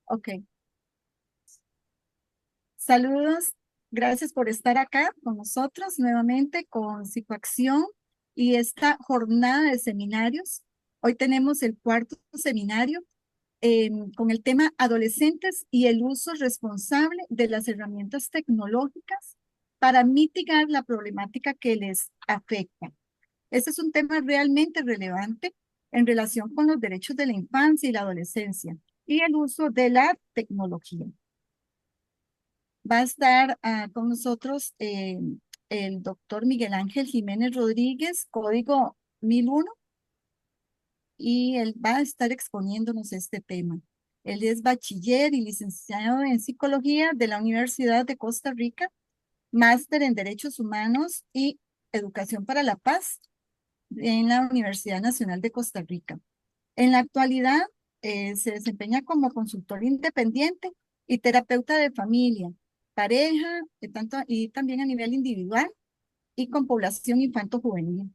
Ok, saludos. Gracias por estar acá con nosotros nuevamente con Psicoacción y esta jornada de seminarios. Hoy tenemos el cuarto seminario con el tema adolescentes y el uso responsable de las herramientas tecnológicas para mitigar la problemática que les afecta. Este es un tema realmente relevante en relación con los derechos de la infancia y la adolescencia y el uso de la tecnología. Va a estar con nosotros el doctor Miguel Ángel Jiménez Rodríguez, código 1001, y él va a estar exponiéndonos este tema. Él es bachiller y licenciado en psicología de la Universidad de Costa Rica, máster en Derechos Humanos y Educación para la Paz en la Universidad Nacional de Costa Rica. En la actualidad se desempeña como consultor independiente y terapeuta de familia, pareja, y también a nivel individual y con población infanto-juvenil.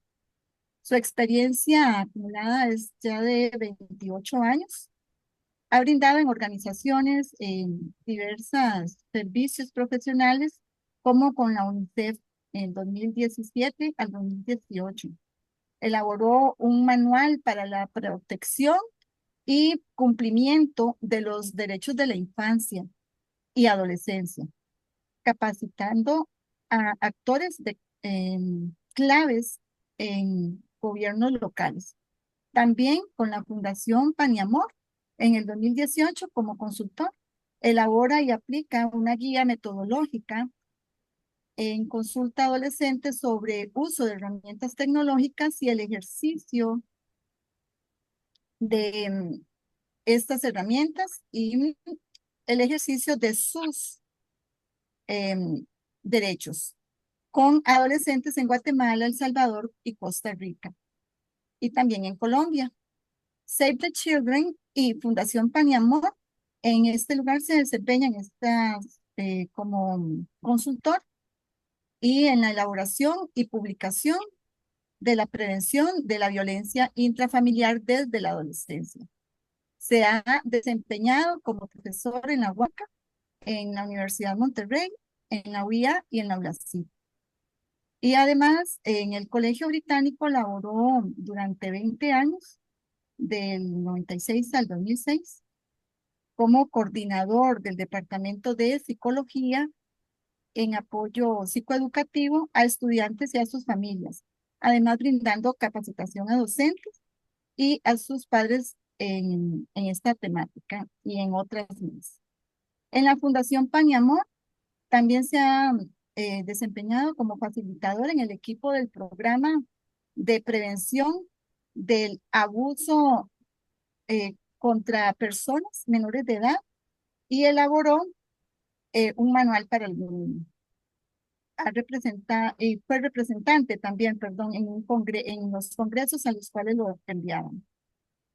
Su experiencia acumulada es ya de 28 años. Ha brindado en organizaciones en diversos servicios profesionales, como con la UNICEF en 2017 al 2018. Elaboró un manual para la protección y cumplimiento de los derechos de la infancia y adolescencia, capacitando a actores claves en gobiernos locales. También con la Fundación Pan y Amor, en el 2018 como consultor, elabora y aplica una guía metodológica en consulta adolescente sobre uso de herramientas tecnológicas y el ejercicio de estas herramientas y el ejercicio de sus derechos con adolescentes en Guatemala, El Salvador y Costa Rica, y también en Colombia. Save the Children y Fundación Pan y Amor en este lugar se desempeñan como consultor y en la elaboración y publicación de la prevención de la violencia intrafamiliar desde la adolescencia. Se ha desempeñado como profesor en la UACA, en la Universidad de Monterrey, en la UIA y en la ULACI. Y además, en el Colegio Británico laboró durante 20 años, del 96 al 2006, como coordinador del Departamento de Psicología en apoyo psicoeducativo a estudiantes y a sus familias, además brindando capacitación a docentes y a sus padres en esta temática y en otras más. En la Fundación Pan y Amor también se ha desempeñado como facilitador en el equipo del programa de prevención del abuso contra personas menores de edad y elaboró un manual para el niño. Fue representante también, perdón, en los congresos a los cuales lo enviaban.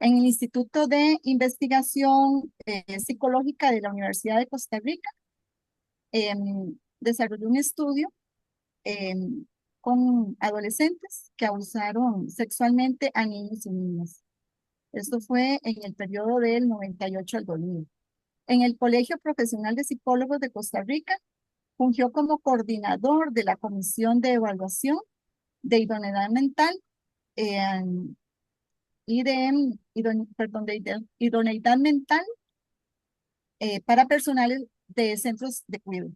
En el Instituto de Investigación Psicológica de la Universidad de Costa Rica, desarrolló un estudio con adolescentes que abusaron sexualmente a niños y niñas. Esto fue en el periodo del 98 al 2000. En el Colegio Profesional de Psicólogos de Costa Rica, fungió como coordinador de la Comisión de Evaluación de Idoneidad Mental eh, de idoneidad mental para personal de centros de cuidado.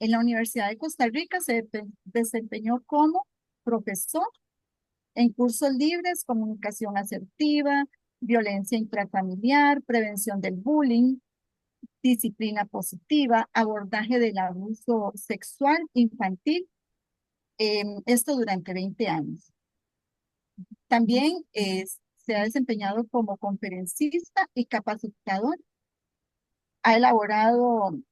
En la Universidad de Costa Rica se desempeñó como profesor en cursos libres, comunicación asertiva, violencia intrafamiliar, prevención del bullying, disciplina positiva, abordaje del abuso sexual infantil, esto durante 20 años. También se ha desempeñado como conferencista y capacitador. Ha elaborado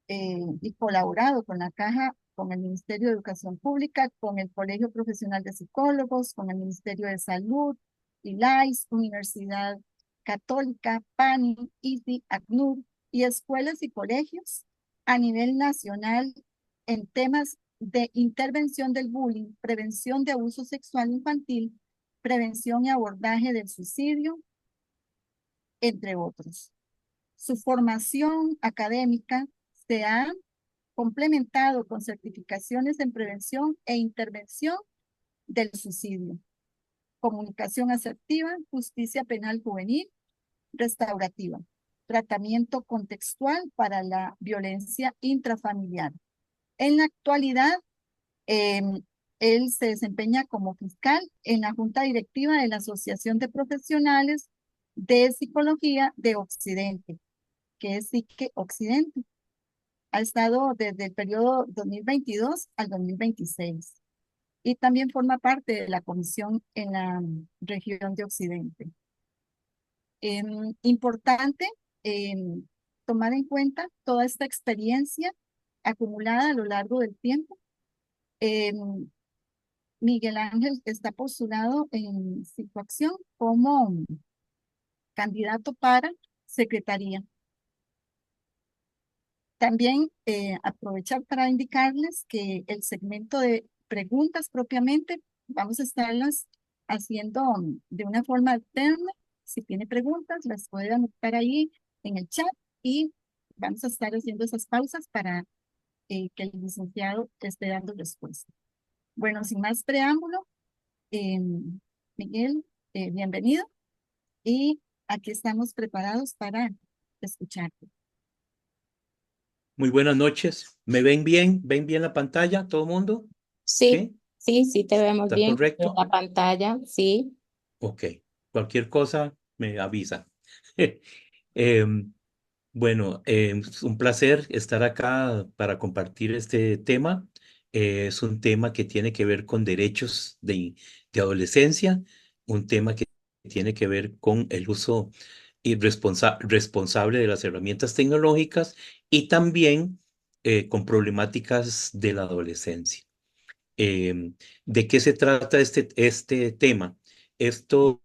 y colaborado con la Caja, con el Ministerio de Educación Pública, con el Colegio Profesional de Psicólogos, con el Ministerio de Salud, ILAIS, Universidad Católica, PANI, ICI, ACNUR y escuelas y colegios a nivel nacional en temas de intervención del bullying, prevención de abuso sexual infantil, prevención y abordaje del suicidio, entre otros. Su formación académica se ha complementado con certificaciones en prevención e intervención del suicidio, comunicación asertiva, justicia penal juvenil, restaurativa, tratamiento contextual para la violencia intrafamiliar. En la actualidad, él se desempeña como fiscal en la Junta Directiva de la Asociación de Profesionales de Psicología de Occidente, que es Psique Occidente. Ha estado desde el periodo 2022 al 2026 y también forma parte de la comisión en la región de Occidente. Importante tomar en cuenta toda esta experiencia acumulada a lo largo del tiempo. Em, Miguel Ángel está postulado en Situación como candidato para secretaría. También aprovechar para indicarles que el segmento de preguntas propiamente vamos a estarlas haciendo de una forma alterna. Si tiene preguntas, las puede anotar ahí en el chat y vamos a estar haciendo esas pausas para que el licenciado esté dando respuesta. Bueno, sin más preámbulo, Miguel, bienvenido y aquí estamos preparados para escucharte. Muy buenas noches. ¿Me ven bien? ¿Ven bien la pantalla, todo el mundo? Sí, ¿Sí? sí, te vemos ¿Está bien en correcto? la pantalla, sí. Ok. Cualquier cosa me avisa. Em, bueno, es un placer estar acá para compartir este tema. Es un tema que tiene que ver con derechos de adolescencia, un tema que tiene que ver con el uso responsable de las herramientas tecnológicas y también con problemáticas de la adolescencia. ¿De qué se trata este tema? Esto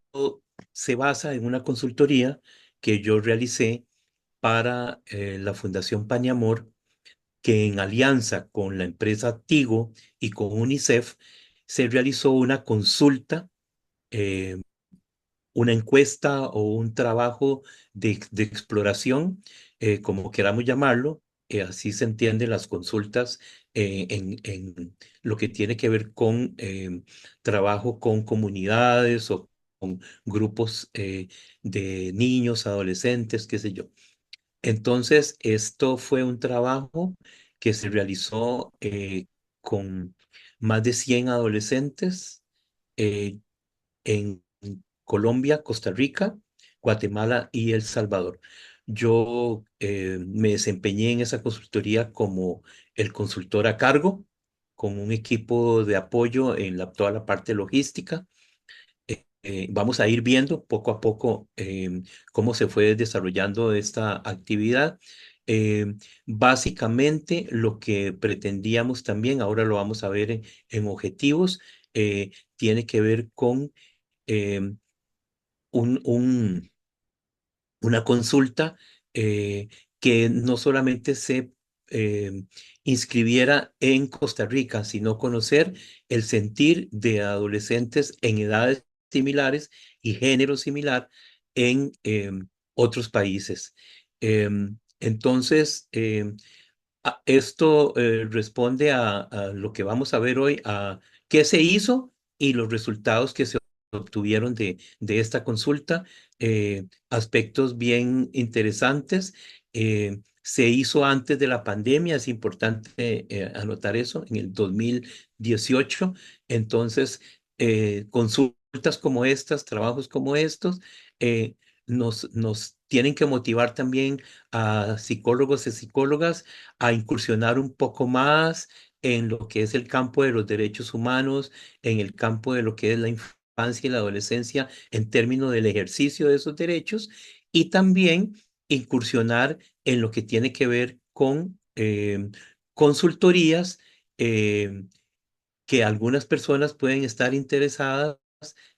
se basa en una consultoría que yo realicé para la Fundación Paniamor, que en alianza con la empresa Tigo y con UNICEF se realizó una consulta, eh, una encuesta o un trabajo de exploración, como queramos llamarlo. Así se entienden las consultas en lo que tiene que ver con trabajo con comunidades o con grupos de niños, adolescentes, qué sé yo. Entonces, esto fue un trabajo que se realizó con más de 100 adolescentes eh, en Colombia, Costa Rica, Guatemala y El Salvador. Yo me desempeñé en esa consultoría como el consultor a cargo, con un equipo de apoyo en toda la parte logística. Vamos a ir viendo poco a poco cómo se fue desarrollando esta actividad. Eh, Básicamente lo que pretendíamos también, ahora lo vamos a ver en objetivos, tiene que ver con em, un, un- una consulta que no solamente se inscribiera en Costa Rica, sino conocer el sentir de adolescentes en edades similares y género similar en otros países. Entonces, esto responde a lo que vamos a ver hoy, a qué se hizo y los resultados que se obtuvieron de esta consulta. Aspectos bien interesantes. Se hizo antes de la pandemia, es importante anotar eso, en el 2018. Entonces, consultas como estas, trabajos como estos, nos tienen que motivar también a psicólogos y psicólogas a incursionar un poco más en lo que es el campo de los derechos humanos, en el campo de lo que es la infancia y la adolescencia en términos del ejercicio de esos derechos y también incursionar en lo que tiene que ver con consultorías que algunas personas pueden estar interesadas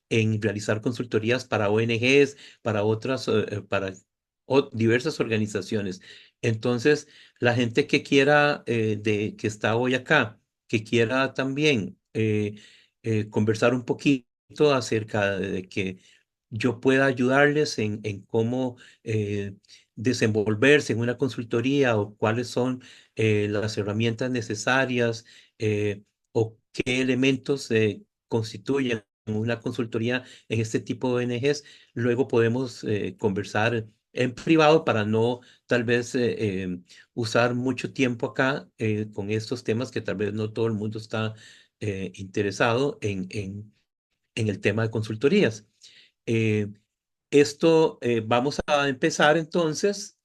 en realizar consultorías para ONGs, para otras, para diversas organizaciones. Entonces, la gente que quiera, que está hoy acá, que quiera también conversar un poquito acerca de que yo pueda ayudarles en cómo desenvolverse en una consultoría o cuáles son las herramientas necesarias o qué elementos constituyen una consultoría en este tipo de ONGs, luego podemos conversar en privado para no tal vez usar mucho tiempo acá con estos temas que tal vez no todo el mundo está interesado en el tema de consultorías. Eh, vamos a empezar entonces.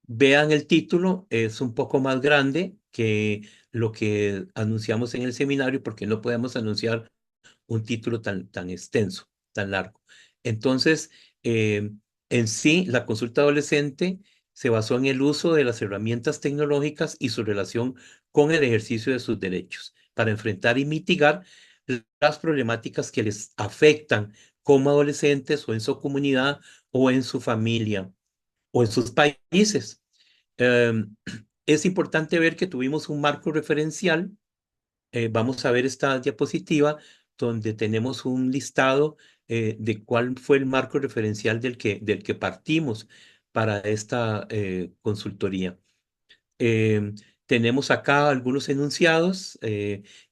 Vean el título, es un poco más grande que lo que anunciamos en el seminario porque no podemos anunciar un título tan extenso, tan largo. Entonces, en sí, la consulta adolescente se basó en el uso de las herramientas tecnológicas y su relación con el ejercicio de sus derechos para enfrentar y mitigar las problemáticas que les afectan como adolescentes o en su comunidad o en su familia o en sus países. Em, es importante ver que tuvimos un marco referencial. Vamos a ver esta diapositiva donde tenemos un listado de cuál fue el marco referencial del que partimos para esta consultoría. Tenemos acá algunos enunciados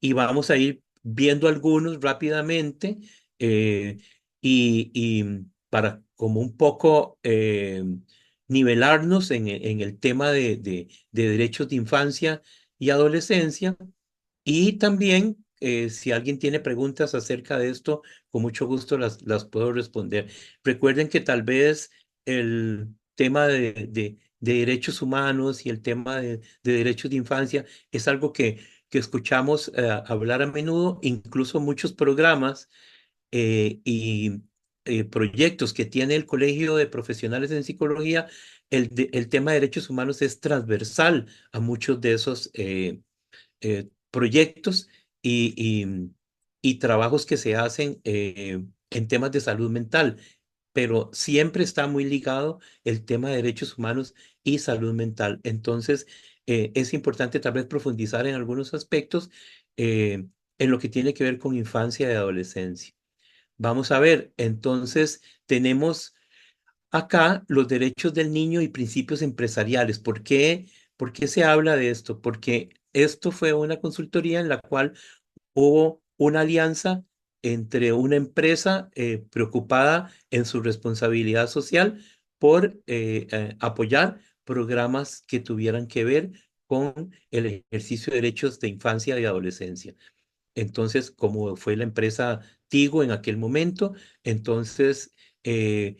y vamos a ir viendo algunos rápidamente y para como un poco nivelarnos en el tema de derechos de infancia y adolescencia. Y también, si alguien tiene preguntas acerca de esto, con mucho gusto las puedo responder. Recuerden que tal vez el tema de derechos humanos y el tema de derechos de infancia es algo que escuchamos hablar a menudo, incluso muchos programas y proyectos que tiene el Colegio de Profesionales en Psicología. El tema de derechos humanos es transversal a muchos de esos proyectos y trabajos que se hacen en temas de salud mental, pero siempre está muy ligado el tema de derechos humanos y salud mental. Entonces, es importante tal vez profundizar en algunos aspectos en lo que tiene que ver con infancia y adolescencia. Vamos a ver, entonces tenemos acá los derechos del niño y principios empresariales. ¿Por qué se habla de esto? Porque esto fue una consultoría en la cual hubo una alianza entre una empresa preocupada en su responsabilidad social por apoyar programas que tuvieran que ver con el ejercicio de derechos de infancia y adolescencia. Entonces, como fue la empresa Tigo en aquel momento, entonces eh,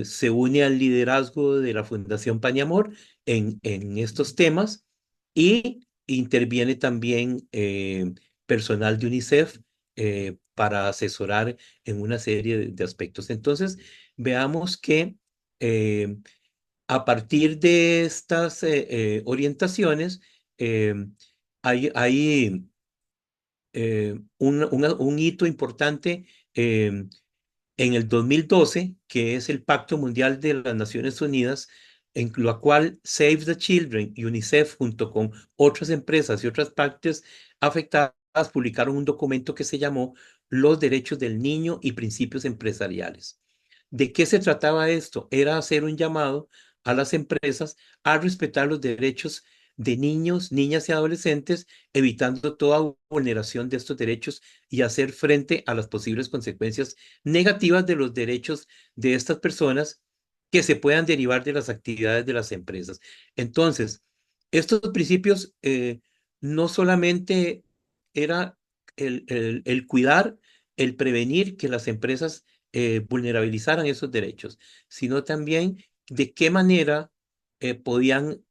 se une al liderazgo de la Fundación Pañamor en estos temas y interviene también personal de UNICEF para asesorar en una serie de aspectos. Entonces, veamos que eh, a partir de estas orientaciones, eh, hay un hito importante en el 2012, que es el Pacto Mundial de las Naciones Unidas, en la cual Save the Children y UNICEF, junto con otras empresas y otras partes afectadas, publicaron un documento que se llamó Los Derechos del Niño y Principios Empresariales. ¿De qué se trataba esto? Era hacer un llamado a las empresas a respetar los derechos de niños, niñas y adolescentes, evitando toda vulneración de estos derechos y hacer frente a las posibles consecuencias negativas de los derechos de estas personas que se puedan derivar de las actividades de las empresas. Entonces, estos principios no solamente era el cuidar, el prevenir que las empresas vulnerabilizaran esos derechos, sino también de qué manera podían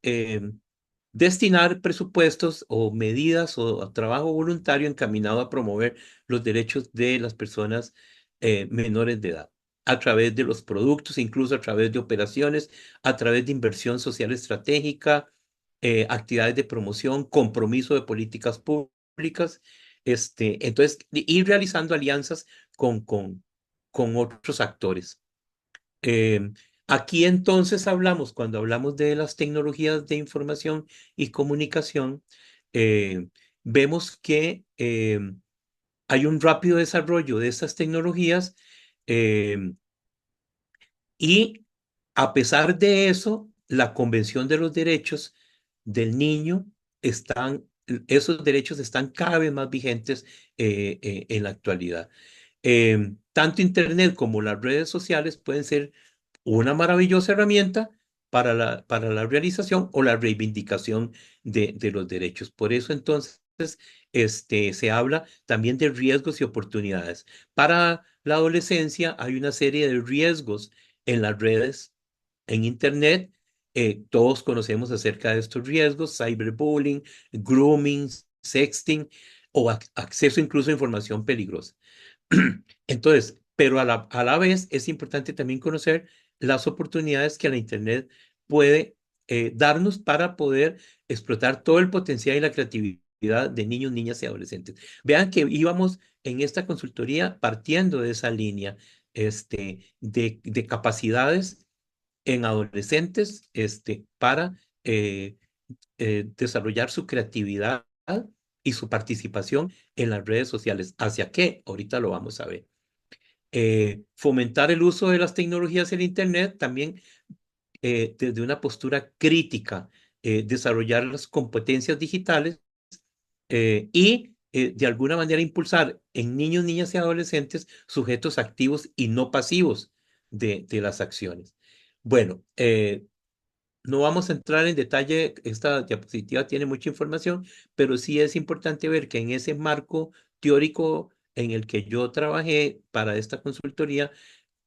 destinar presupuestos o medidas o trabajo voluntario encaminado a promover los derechos de las personas menores de edad, a través de los productos, incluso a través de operaciones, a través de inversión social estratégica, actividades de promoción, compromiso de políticas públicas, entonces, ir realizando alianzas con otros actores. Eh, Aquí entonces hablamos, cuando hablamos de las tecnologías de información y comunicación, eh, vemos que hay un rápido desarrollo de estas tecnologías eh, y A pesar de eso, la Convención de los Derechos del Niño esos derechos están cada vez más vigentes en la actualidad. Tanto Internet como las redes sociales pueden ser una maravillosa herramienta para la realización o la reivindicación de los derechos. Por eso entonces se habla también de riesgos y oportunidades. Para la adolescencia hay una serie de riesgos en las redes, en Internet. Todos conocemos acerca de estos riesgos: cyberbullying, grooming, sexting o acceso incluso a información peligrosa. Entonces, pero a la vez es importante también conocer las oportunidades que la Internet puede darnos para poder explotar todo el potencial y la creatividad de niños, niñas y adolescentes. Vean que íbamos en esta consultoría partiendo de esa línea de capacidades en adolescentes para desarrollar su creatividad y su participación en las redes sociales. ¿Hacia qué? Ahorita lo vamos a ver. Fomentar el uso de las tecnologías en Internet también desde una postura crítica, desarrollar las competencias digitales y de alguna manera impulsar en niños, niñas y adolescentes sujetos activos y no pasivos de las acciones. Bueno, no vamos a entrar en detalle, esta diapositiva tiene mucha información, pero sí es importante ver que en ese marco teórico en el que yo trabajé para esta consultoría,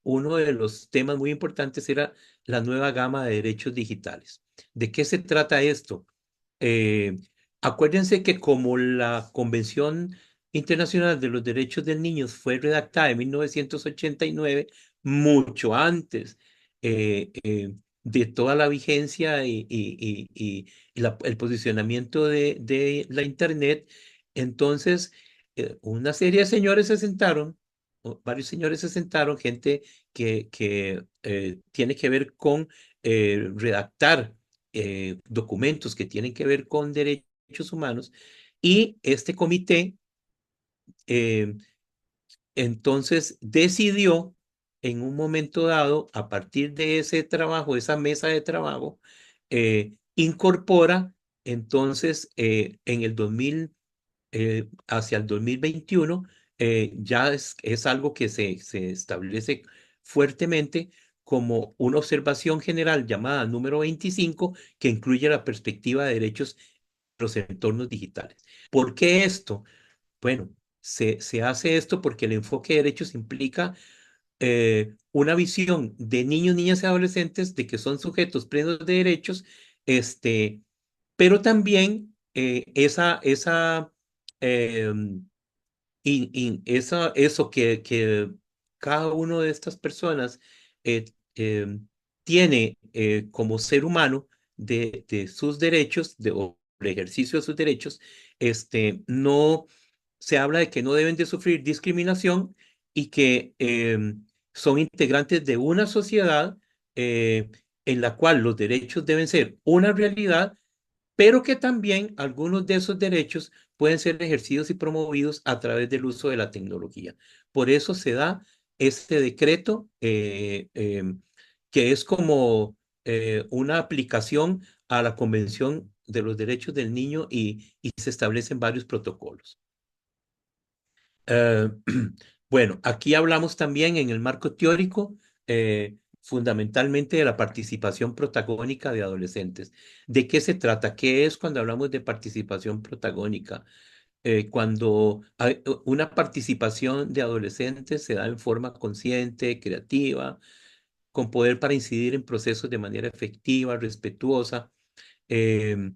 uno de los temas muy importantes era la nueva gama de derechos digitales. ¿De qué se trata esto? Eh, Acuérdense que como la Convención Internacional de los Derechos del Niño fue redactada en 1989, mucho antes de toda la vigencia y el posicionamiento de la Internet, entonces una serie de señores se sentaron, varios señores se sentaron, gente que tiene que ver con redactar documentos que tienen que ver con derechos humanos, y este comité eh, entonces decidió en un momento dado, a partir de ese trabajo, esa mesa de trabajo, incorpora entonces en el 2000, hacia el 2021, ya es algo que se establece fuertemente como una observación general llamada número 25, que incluye la perspectiva de derechos en los entornos digitales. ¿Por qué esto? Bueno, se hace esto porque el enfoque de derechos implica una visión de niños, niñas y adolescentes de que son sujetos plenos de derechos, pero también em, eso que cada uno de estas personas eh, tiene como ser humano de sus derechos, o el ejercicio de sus derechos, no se habla de que no deben de sufrir discriminación y que son integrantes de una sociedad en la cual los derechos deben ser una realidad, pero que también algunos de esos derechos pueden ser ejercidos y promovidos a través del uso de la tecnología. Por eso se da este decreto que es como una aplicación a la Convención de los Derechos del Niño, y se establecen varios protocolos. Eh, bueno, aquí hablamos también en el marco teórico fundamentalmente de la participación protagónica de adolescentes. ¿De qué se trata? ¿Qué es cuando hablamos de participación protagónica? Cuando hay una participación de adolescentes se da en forma consciente, creativa, con poder para incidir en procesos de manera efectiva, respetuosa. em,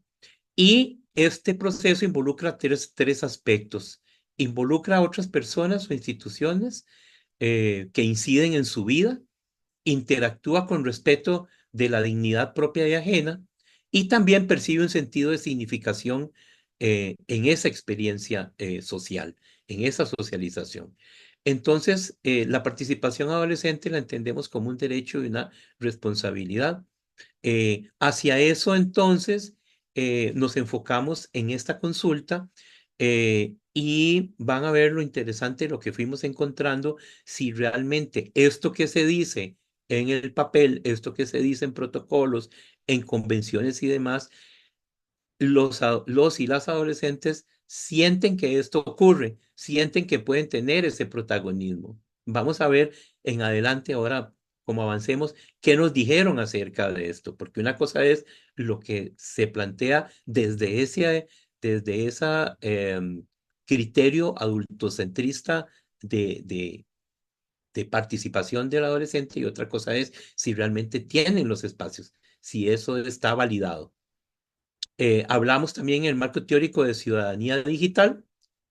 y este proceso involucra tres aspectos. Involucra a otras personas o instituciones que inciden en su vida, interactúa con respeto de la dignidad propia y ajena, y también percibe un sentido de significación en esa experiencia social, en esa socialización. Entonces, la participación adolescente la entendemos como un derecho y una responsabilidad. Hacia eso, entonces, nos enfocamos en esta consulta y van a ver lo interesante, lo que fuimos encontrando, si realmente esto que se dice en el papel, esto que se dice en protocolos, en convenciones y demás, los y las adolescentes sienten que esto ocurre, sienten que pueden tener ese protagonismo. Vamos a ver en adelante ahora, como avancemos, qué nos dijeron acerca de esto, porque una cosa es lo que se plantea desde esa criterio adultocentrista de participación del adolescente y otra cosa es si realmente tienen los espacios, si eso está validado. Hablamos también en el marco teórico de ciudadanía digital,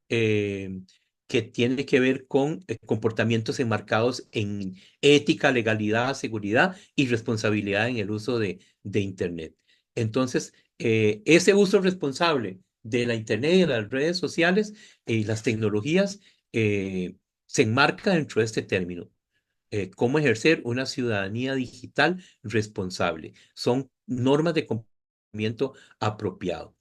eh, que tiene que ver con comportamientos enmarcados en ética, legalidad, seguridad y responsabilidad en el uso de Internet. Entonces, ese uso responsable de la Internet y de las redes sociales y las tecnologías se enmarca dentro de este término. Cómo ejercer una ciudadanía digital responsable. Son normas de comportamiento apropiado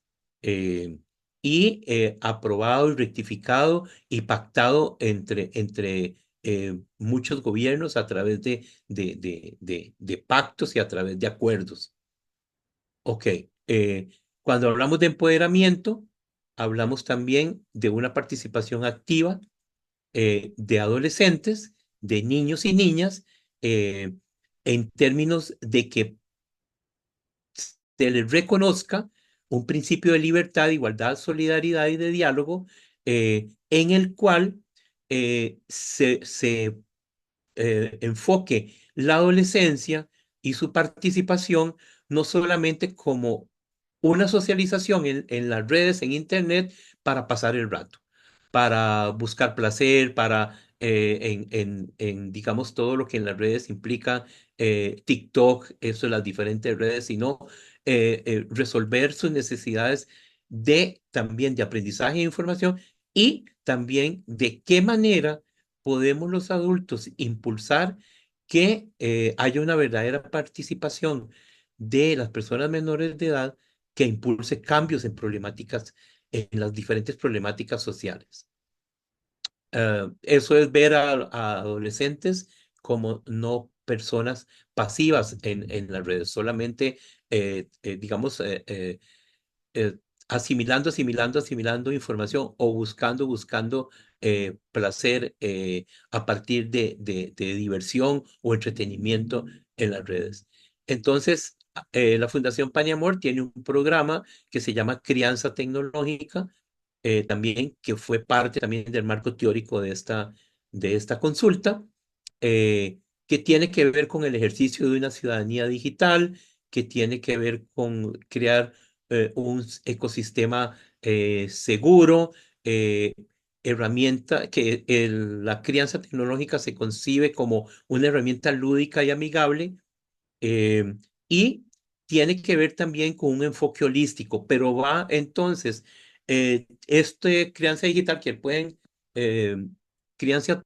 aprobado y rectificado y pactado entre muchos gobiernos a través de pactos y a través de acuerdos. Ok, cuando hablamos de empoderamiento, hablamos también de una participación activa de adolescentes, de niños y niñas, en términos de que se les reconozca un principio de libertad, igualdad, solidaridad y de diálogo, en el cual se enfoque la adolescencia y su participación no solamente como una socialización en las redes, en Internet, para pasar el rato, para buscar placer, para, digamos, todo lo que en las redes implica TikTok, eso, las diferentes redes, sino resolver sus necesidades también de aprendizaje e información y también de qué manera podemos los adultos impulsar que haya una verdadera participación de las personas menores de edad que impulse cambios en las diferentes problemáticas sociales. Eso es ver a adolescentes como no personas pasivas en las redes, solamente, digamos, eh, asimilando información o buscando placer a partir de diversión o entretenimiento en las redes. Entonces, la Fundación Pan y Amor tiene un programa que se llama Crianza Tecnológica, también que fue parte también del marco teórico de esta consulta, que tiene que ver con el ejercicio de una ciudadanía digital, que tiene que ver con crear un ecosistema seguro, eh, la crianza tecnológica se concibe como una herramienta lúdica y amigable, eh, y tiene que ver también con un enfoque holístico, pero va entonces, crianza digital que pueden, eh, crianza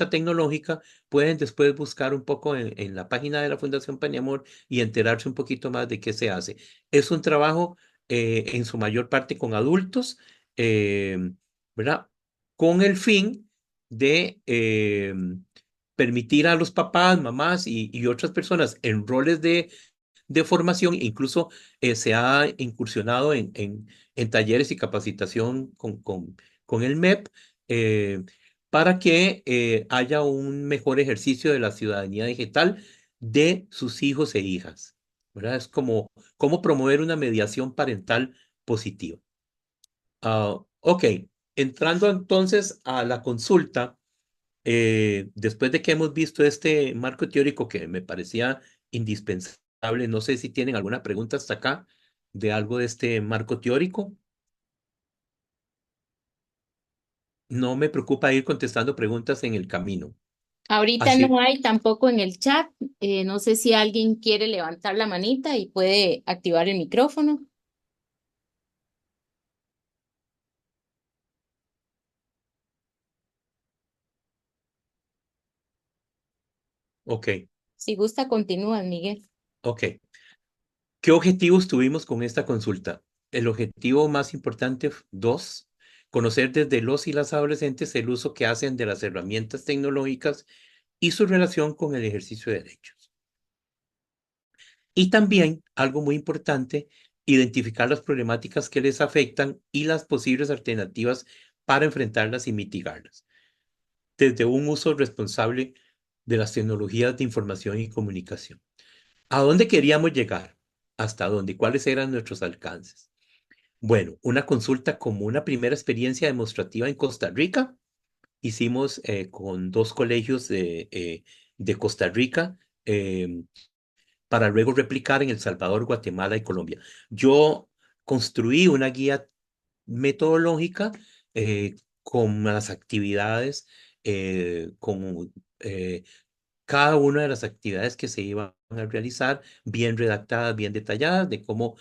tecnológica, pueden después buscar un poco en la página de la Fundación Paniamor y enterarse un poquito más de qué se hace. Es un trabajo en su mayor parte con adultos, eh, ¿verdad? Con el fin de permitir a los papás, mamás y otras personas en roles de formación, incluso se ha incursionado en talleres y capacitación con el MEP, para que haya un mejor ejercicio de la ciudadanía digital de sus hijos e hijas, ¿verdad? Es como cómo promover una mediación parental positiva. Ok, entrando entonces a la consulta. Después de que hemos visto este marco teórico que me parecía indispensable, no sé si tienen alguna pregunta hasta acá de algo de este marco teórico. No me preocupa ir contestando preguntas en el camino. Ahorita Así, no hay tampoco en el chat. No sé si alguien quiere levantar la manita y puede activar el micrófono. ok, Si gusta, continúa, Miguel. ok. ¿Qué objetivos tuvimos con esta consulta? El objetivo más importante, dos, conocer desde los y las adolescentes el uso que hacen de las herramientas tecnológicas y su relación con el ejercicio de derechos. Y también, algo muy importante, identificar las problemáticas que les afectan y las posibles alternativas para enfrentarlas y mitigarlas, desde un uso responsable de las tecnologías de información y comunicación. ¿A dónde queríamos llegar? ¿Hasta dónde? ¿Cuáles eran nuestros alcances? Bueno, una consulta como una primera experiencia demostrativa en Costa Rica. Hicimos con dos colegios de Costa Rica, para luego replicar en El Salvador, Guatemala y Colombia. Yo construí una guía metodológica con las actividades, con cada una de las actividades que se iban a realizar, bien redactadas, bien detalladas, de cómo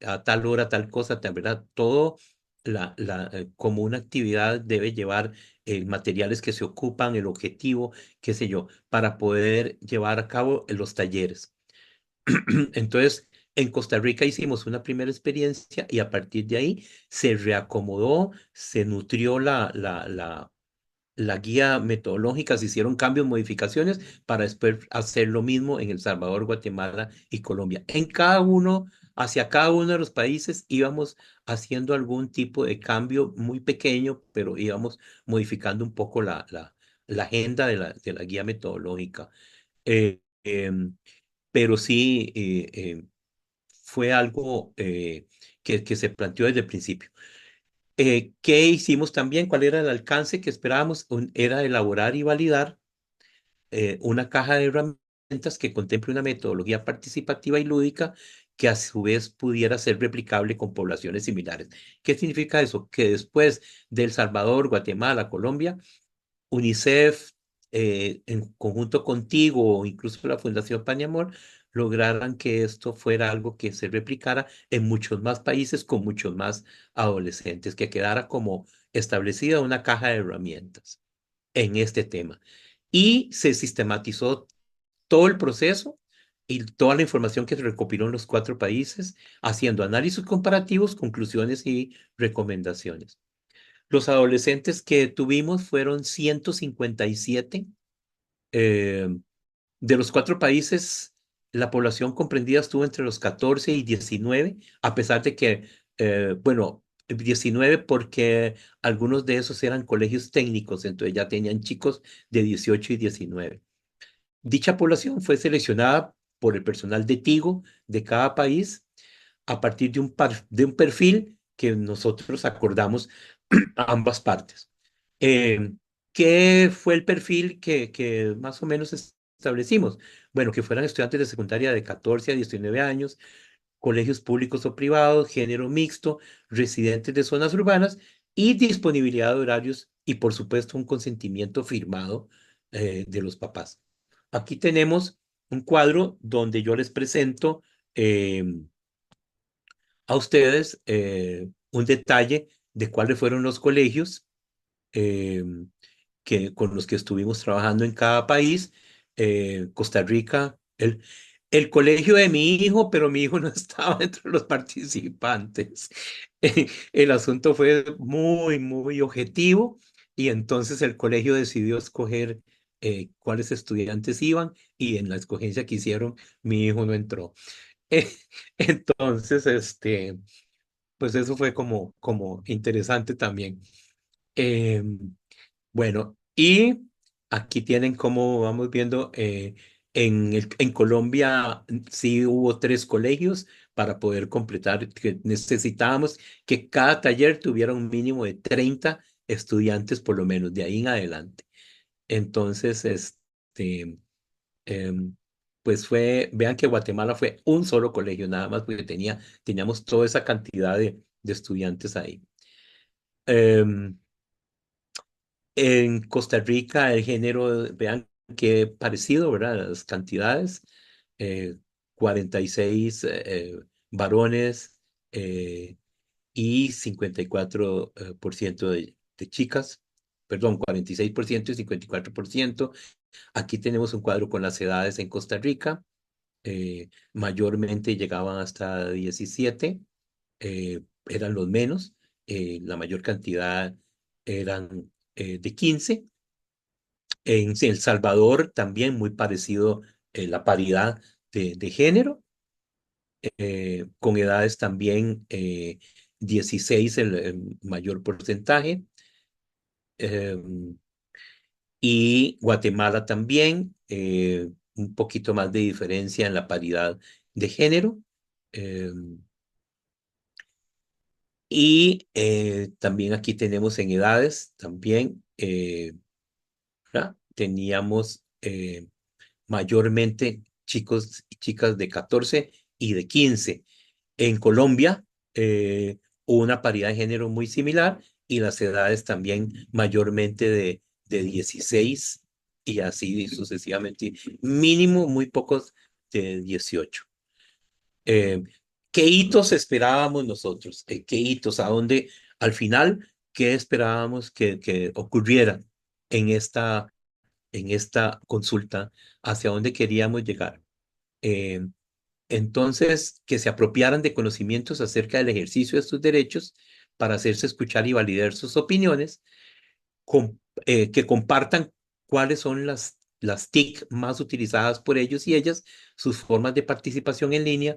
a tal hora, tal cosa, tal verdad, todo como una actividad debe llevar materiales que se ocupan, el objetivo, qué sé yo, para poder llevar a cabo los talleres. Entonces, en Costa Rica hicimos una primera experiencia y a partir de ahí se reacomodó, se nutrió la guía metodológica, se hicieron cambios, modificaciones para después hacer lo mismo en El Salvador, Guatemala y Colombia. Hacia cada uno de los países íbamos haciendo algún tipo de cambio muy pequeño, pero íbamos modificando un poco la agenda de la guía metodológica. Eh, em, pero sí, fue algo que se planteó desde el principio. ¿Qué hicimos también? ¿Cuál era el alcance que esperábamos? Era elaborar y validar una caja de herramientas que contemple una metodología participativa y lúdica que a su vez pudiera ser replicable con poblaciones similares. ¿Qué significa eso? Que después de El Salvador, Guatemala, Colombia, UNICEF, en conjunto contigo o incluso la Fundación Pan y Amor, lograran que esto fuera algo que se replicara en muchos más países con muchos más adolescentes, que quedara como establecida una caja de herramientas en este tema. Y se sistematizó todo el proceso y toda la información que se recopiló en los 4 países, haciendo análisis comparativos, conclusiones y recomendaciones. Los adolescentes que tuvimos fueron 157. eh, de los 4 países, la población comprendida estuvo entre los 14 y 19, a pesar de que, bueno, 19 porque algunos de esos eran colegios técnicos, entonces ya tenían chicos de 18 y 19. Dicha población fue seleccionada por el personal de Tigo de cada país a partir de un perfil que nosotros acordamos a ambas partes. Eh, ¿Qué fue el perfil que más o menos establecimos? Bueno, que fueran estudiantes de secundaria de 14 a 19 años, colegios públicos o privados, género mixto, residentes de zonas urbanas y disponibilidad de horarios y, por supuesto, un consentimiento firmado de los papás. Aquí tenemos un cuadro donde yo les presento a ustedes un detalle de cuáles fueron los colegios eh, con los que estuvimos trabajando en cada país. Costa Rica, el colegio de mi hijo, pero mi hijo no estaba entre los participantes. El asunto fue muy, muy objetivo y entonces el colegio decidió escoger cuáles estudiantes iban y en la escogencia que hicieron, mi hijo no entró. Entonces, pues eso fue como interesante también. Em, bueno, y aquí tienen como vamos viendo, en Colombia sí hubo 3 colegios para poder completar, que necesitábamos que cada taller tuviera un mínimo de 30 estudiantes por lo menos, de ahí en adelante. Entonces, em, pues vean que Guatemala fue un solo colegio nada más, porque teníamos toda esa cantidad de estudiantes ahí. Em, en Costa Rica, el género, vean qué parecido, ¿verdad? Las cantidades, eh, 46 varones y 54 por ciento de chicas, perdón, 46% y 54%. Aquí tenemos un cuadro con las edades en Costa Rica, mayormente llegaban hasta 17, eran los menos, la mayor cantidad eran de 15. En El Salvador también muy parecido, la paridad de género, con edades también 16 el mayor porcentaje, y Guatemala también, un poquito más de diferencia en la paridad de género. Y también aquí tenemos en edades, también, ¿verdad? Teníamos mayormente chicos y chicas de 14 y de 15. En Colombia hubo una paridad de género muy similar y las edades también mayormente de 16 y así sucesivamente. Mínimo muy pocos de 18. Eh, ¿Qué hitos esperábamos nosotros? ¿Qué hitos? ¿A dónde, al final, qué esperábamos que ocurriera en esta consulta? ¿Hacia dónde queríamos llegar? Eh, entonces, que se apropiaran de conocimientos acerca del ejercicio de sus derechos para hacerse escuchar y validar sus opiniones, que compartan cuáles son las TIC más utilizadas por ellos y ellas, sus formas de participación en línea,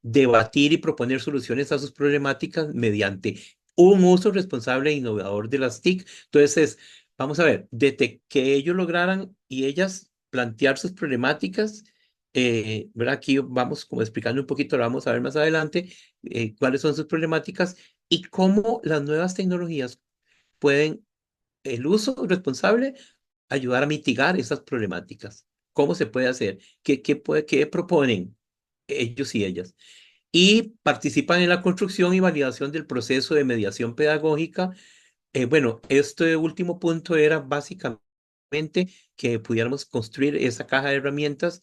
debatir y proponer soluciones a sus problemáticas mediante un uso responsable e innovador de las TIC. Entonces, vamos a ver, desde que ellos lograran y ellas plantear sus problemáticas, ¿verdad? Aquí vamos como explicando un poquito, lo vamos a ver más adelante, cuáles son sus problemáticas y cómo las nuevas tecnologías pueden, el uso responsable, ayudar a mitigar esas problemáticas. ¿Cómo se puede hacer? ¿Qué proponen ellos y ellas? Y participan en la construcción y validación del proceso de mediación pedagógica. Bueno, este último punto era básicamente que pudiéramos construir esa caja de herramientas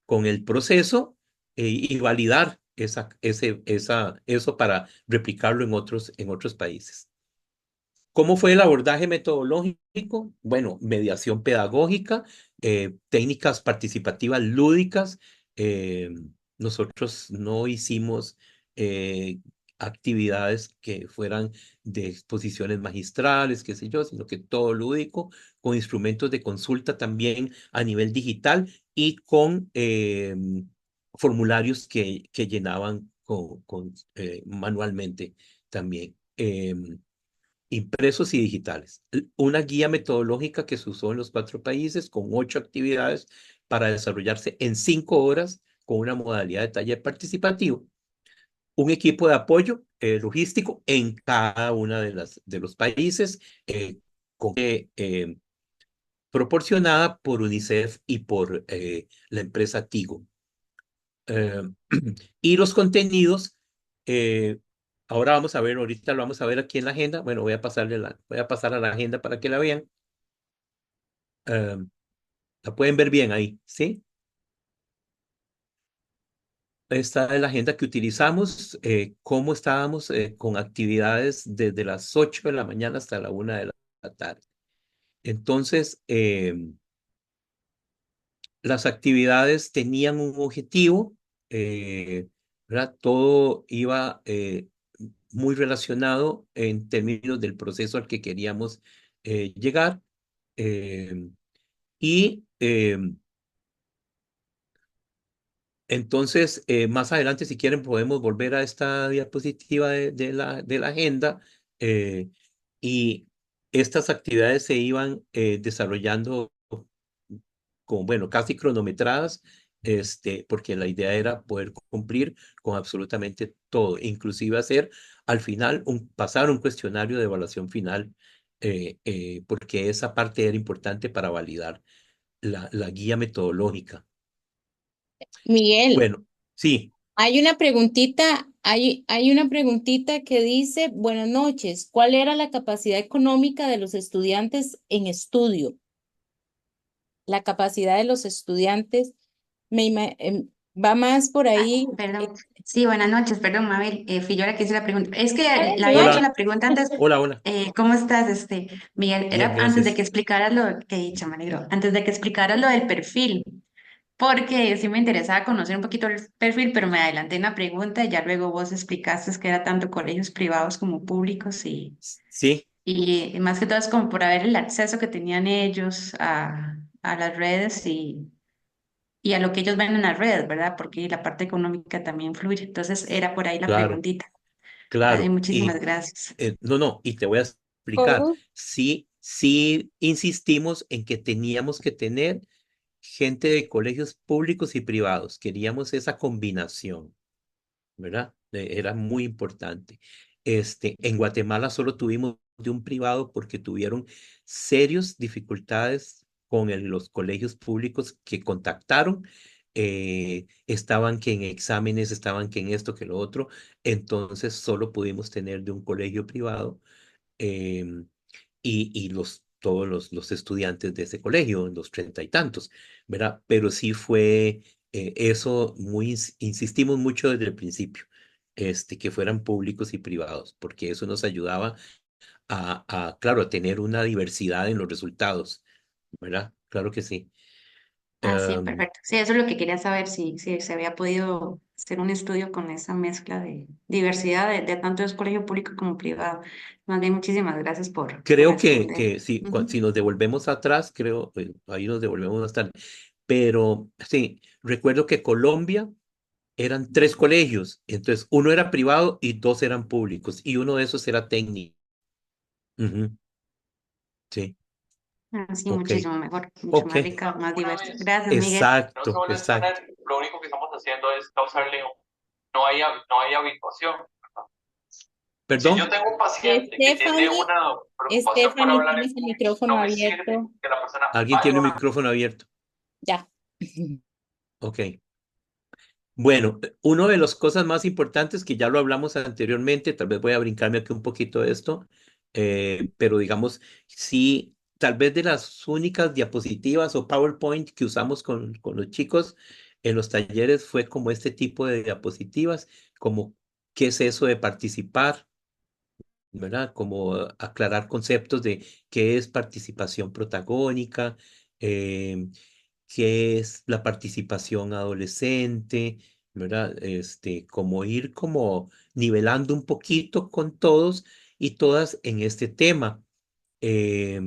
con el proceso y validar eso para replicarlo en otros países. ¿Cómo fue el abordaje metodológico? Bueno, mediación pedagógica, técnicas participativas lúdicas. eh, Nosotros no hicimos actividades que fueran de exposiciones magistrales, qué sé yo, sino que todo lúdico, con instrumentos de consulta también a nivel digital y con formularios que llenaban manualmente también. Impresos y digitales. Una guía metodológica que se usó en los 4 países con 8 actividades para desarrollarse en 5 horas con una modalidad de taller participativo. Un equipo de apoyo logístico en cada una de los países, con, proporcionada por UNICEF y por la empresa Tigo. Eh, y los contenidos, eh, ahora vamos a ver, ahorita lo vamos a ver aquí en la agenda. Bueno, voy a pasar a la agenda para que la vean. Eh, la pueden ver bien ahí, ¿sí? Esta es la agenda que utilizamos, cómo estábamos con actividades desde las 8 de la mañana hasta la 1 de la tarde. Entonces, las actividades tenían un objetivo, ¿verdad? Todo iba muy relacionado en términos del proceso al que queríamos llegar. eh, y entonces, más adelante, si quieren, podemos volver a esta diapositiva de la agenda. Y estas actividades se iban desarrollando bueno, casi cronometradas, porque la idea era poder cumplir con absolutamente todo, inclusive hacer al final, pasar un cuestionario de evaluación final, porque esa parte era importante para validar la guía metodológica. Miguel, Bueno, sí. hay una preguntita que dice, buenas noches, ¿cuál era la capacidad económica de los estudiantes en estudio? La capacidad de los estudiantes va más por ahí. Perdón. Sí, buenas noches, perdón, Mabel. Fui yo la que hice la pregunta. Es que le había hecho Hola, la pregunta antes. hola, hola. ¿Cómo estás, Miguel? Bien, Era antes de gracias. que explicaras lo que he dicho, me alegro. Antes de que explicaras lo del perfil, porque sí me interesaba conocer un poquito el perfil, pero me adelanté en la pregunta y ya luego vos explicaste que era tanto colegios privados como públicos Sí, y más que todo es como por ver el acceso que tenían ellos a las redes y a lo que ellos ven en las redes, ¿verdad? Porque la parte económica también fluye. Entonces era por ahí la Claro, preguntita. Ay, claro. muchísimas gracias. No, no, y te voy a explicar. ¿Puedo? Sí, sí insistimos en que teníamos que tener gente de colegios públicos y privados. Queríamos esa combinación, ¿verdad? Era muy importante. En Guatemala solo tuvimos de un privado porque tuvieron serias dificultades con los colegios públicos que contactaron. Estaban que en exámenes, estaban que en esto, que lo otro. Entonces solo pudimos tener de un colegio privado em, y todos los estudiantes de ese colegio, los treinta y tantos, ¿verdad? Pero sí fue eso, insistimos mucho desde el principio, que fueran públicos y privados, porque eso nos ayudaba claro, a tener una diversidad en los resultados, ¿verdad? Claro que sí. Ah, sí, Em, perfecto. Sí, eso es lo que quería saber, si se había podido hacer un estudio con esa mezcla de diversidad de tanto es colegio público como privado. Más bien, muchísimas gracias por Creo responder. que si, Ujú. si nos devolvemos atrás, creo, ahí nos devolvemos bastante. Pero sí, recuerdo que Colombia eran tres colegios, entonces uno era privado y dos eran públicos, y uno de esos era técnico. Ujú, sí, Así ok, muchísimo mejor, mucho ok, más rica, más diversa. Gracias, Miguel. exacto, exacto. Lo único que estamos haciendo es causarle no hay habituación. Si yo ¿Perdón? tengo un paciente que tiene una preocupación por Stephanie, hablar en tienes el público, micrófono no me sirve abierto. que la persona ¿Alguien vaya tiene un a micrófono abierto? Ya. Ok. Bueno, una de las cosas más importantes que ya lo hablamos anteriormente, tal vez voy a brincarme aquí un poquito de esto, pero digamos, sí, tal vez de las únicas diapositivas o PowerPoint que usamos con los chicos en los talleres fue como este tipo de diapositivas, como qué es eso de participar, ¿verdad? Como aclarar conceptos de qué es participación protagónica, eh, qué es la participación adolescente, ¿verdad? Como ir como nivelando un poquito con todos y todas en este tema, eh,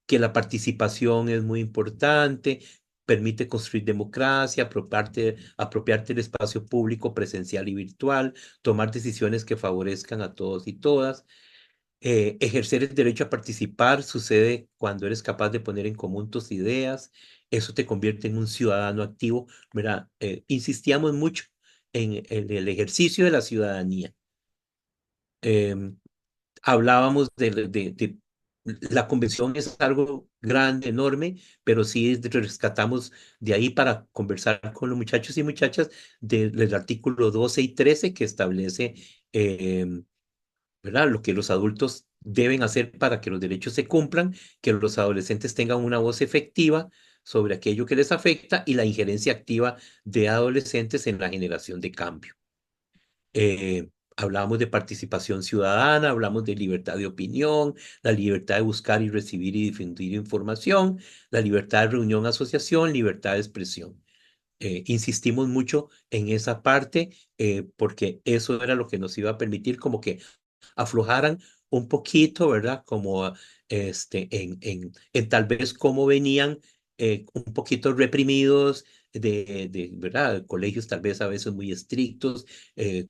que la participación es muy importante, permite construir democracia, apropiarte del espacio público, presencial y virtual, tomar decisiones que favorezcan a todos y todas. Ejercer el derecho a participar sucede cuando eres capaz de poner en común tus ideas. Eso te convierte en un ciudadano activo, ¿verdad? Insistíamos mucho en el ejercicio de la ciudadanía. Em, Hablábamos de la convención es algo grande, enorme, pero sí rescatamos de ahí para conversar con los muchachos y muchachas del artículo 12 y 13 que establece em, ¿verdad? Lo que los adultos deben hacer para que los derechos se cumplan, que los adolescentes tengan una voz efectiva sobre aquello que les afecta y la injerencia activa de adolescentes en la generación de cambio. Hablamos de participación ciudadana, hablamos de libertad de opinión, la libertad de buscar y recibir y difundir información, la libertad de reunión, asociación, libertad de expresión. Insistimos mucho en esa parte porque eso era lo que nos iba a permitir como que aflojaran un poquito, ¿verdad? Como en tal vez cómo venían un poquito reprimidos ¿verdad? Colegios tal vez a veces muy estrictos,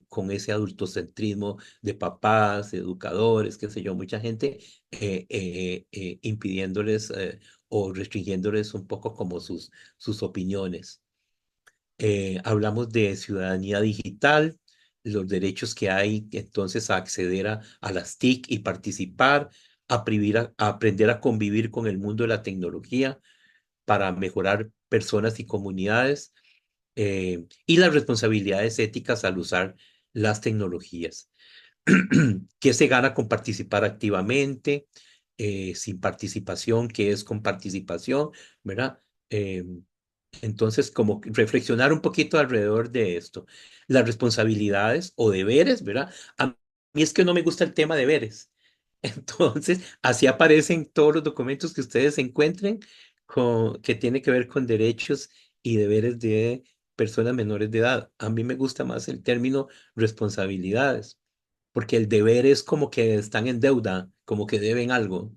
con ese adultocentrismo de papás, educadores, qué sé yo, mucha gente impidiéndoles o restringiéndoles un poco como sus opiniones. Hablamos de ciudadanía digital, los derechos que hay entonces a acceder a las TIC y participar, a aprender a convivir con el mundo de la tecnología para mejorar personas y comunidades, y las responsabilidades éticas al usar las tecnologías. ¿Qué se gana con participar activamente? Sin participación, ¿qué es con participación? ¿Verdad? Entonces, como que reflexionar un poquito alrededor de esto. Las responsabilidades o deberes, ¿verdad? A mí es que no me gusta el tema deberes. Entonces, así aparecen todos los documentos que ustedes encuentren que tiene que ver con derechos y deberes de personas menores de edad. A mí me gusta más el término responsabilidades, porque el deber es como que están en deuda, como que deben algo.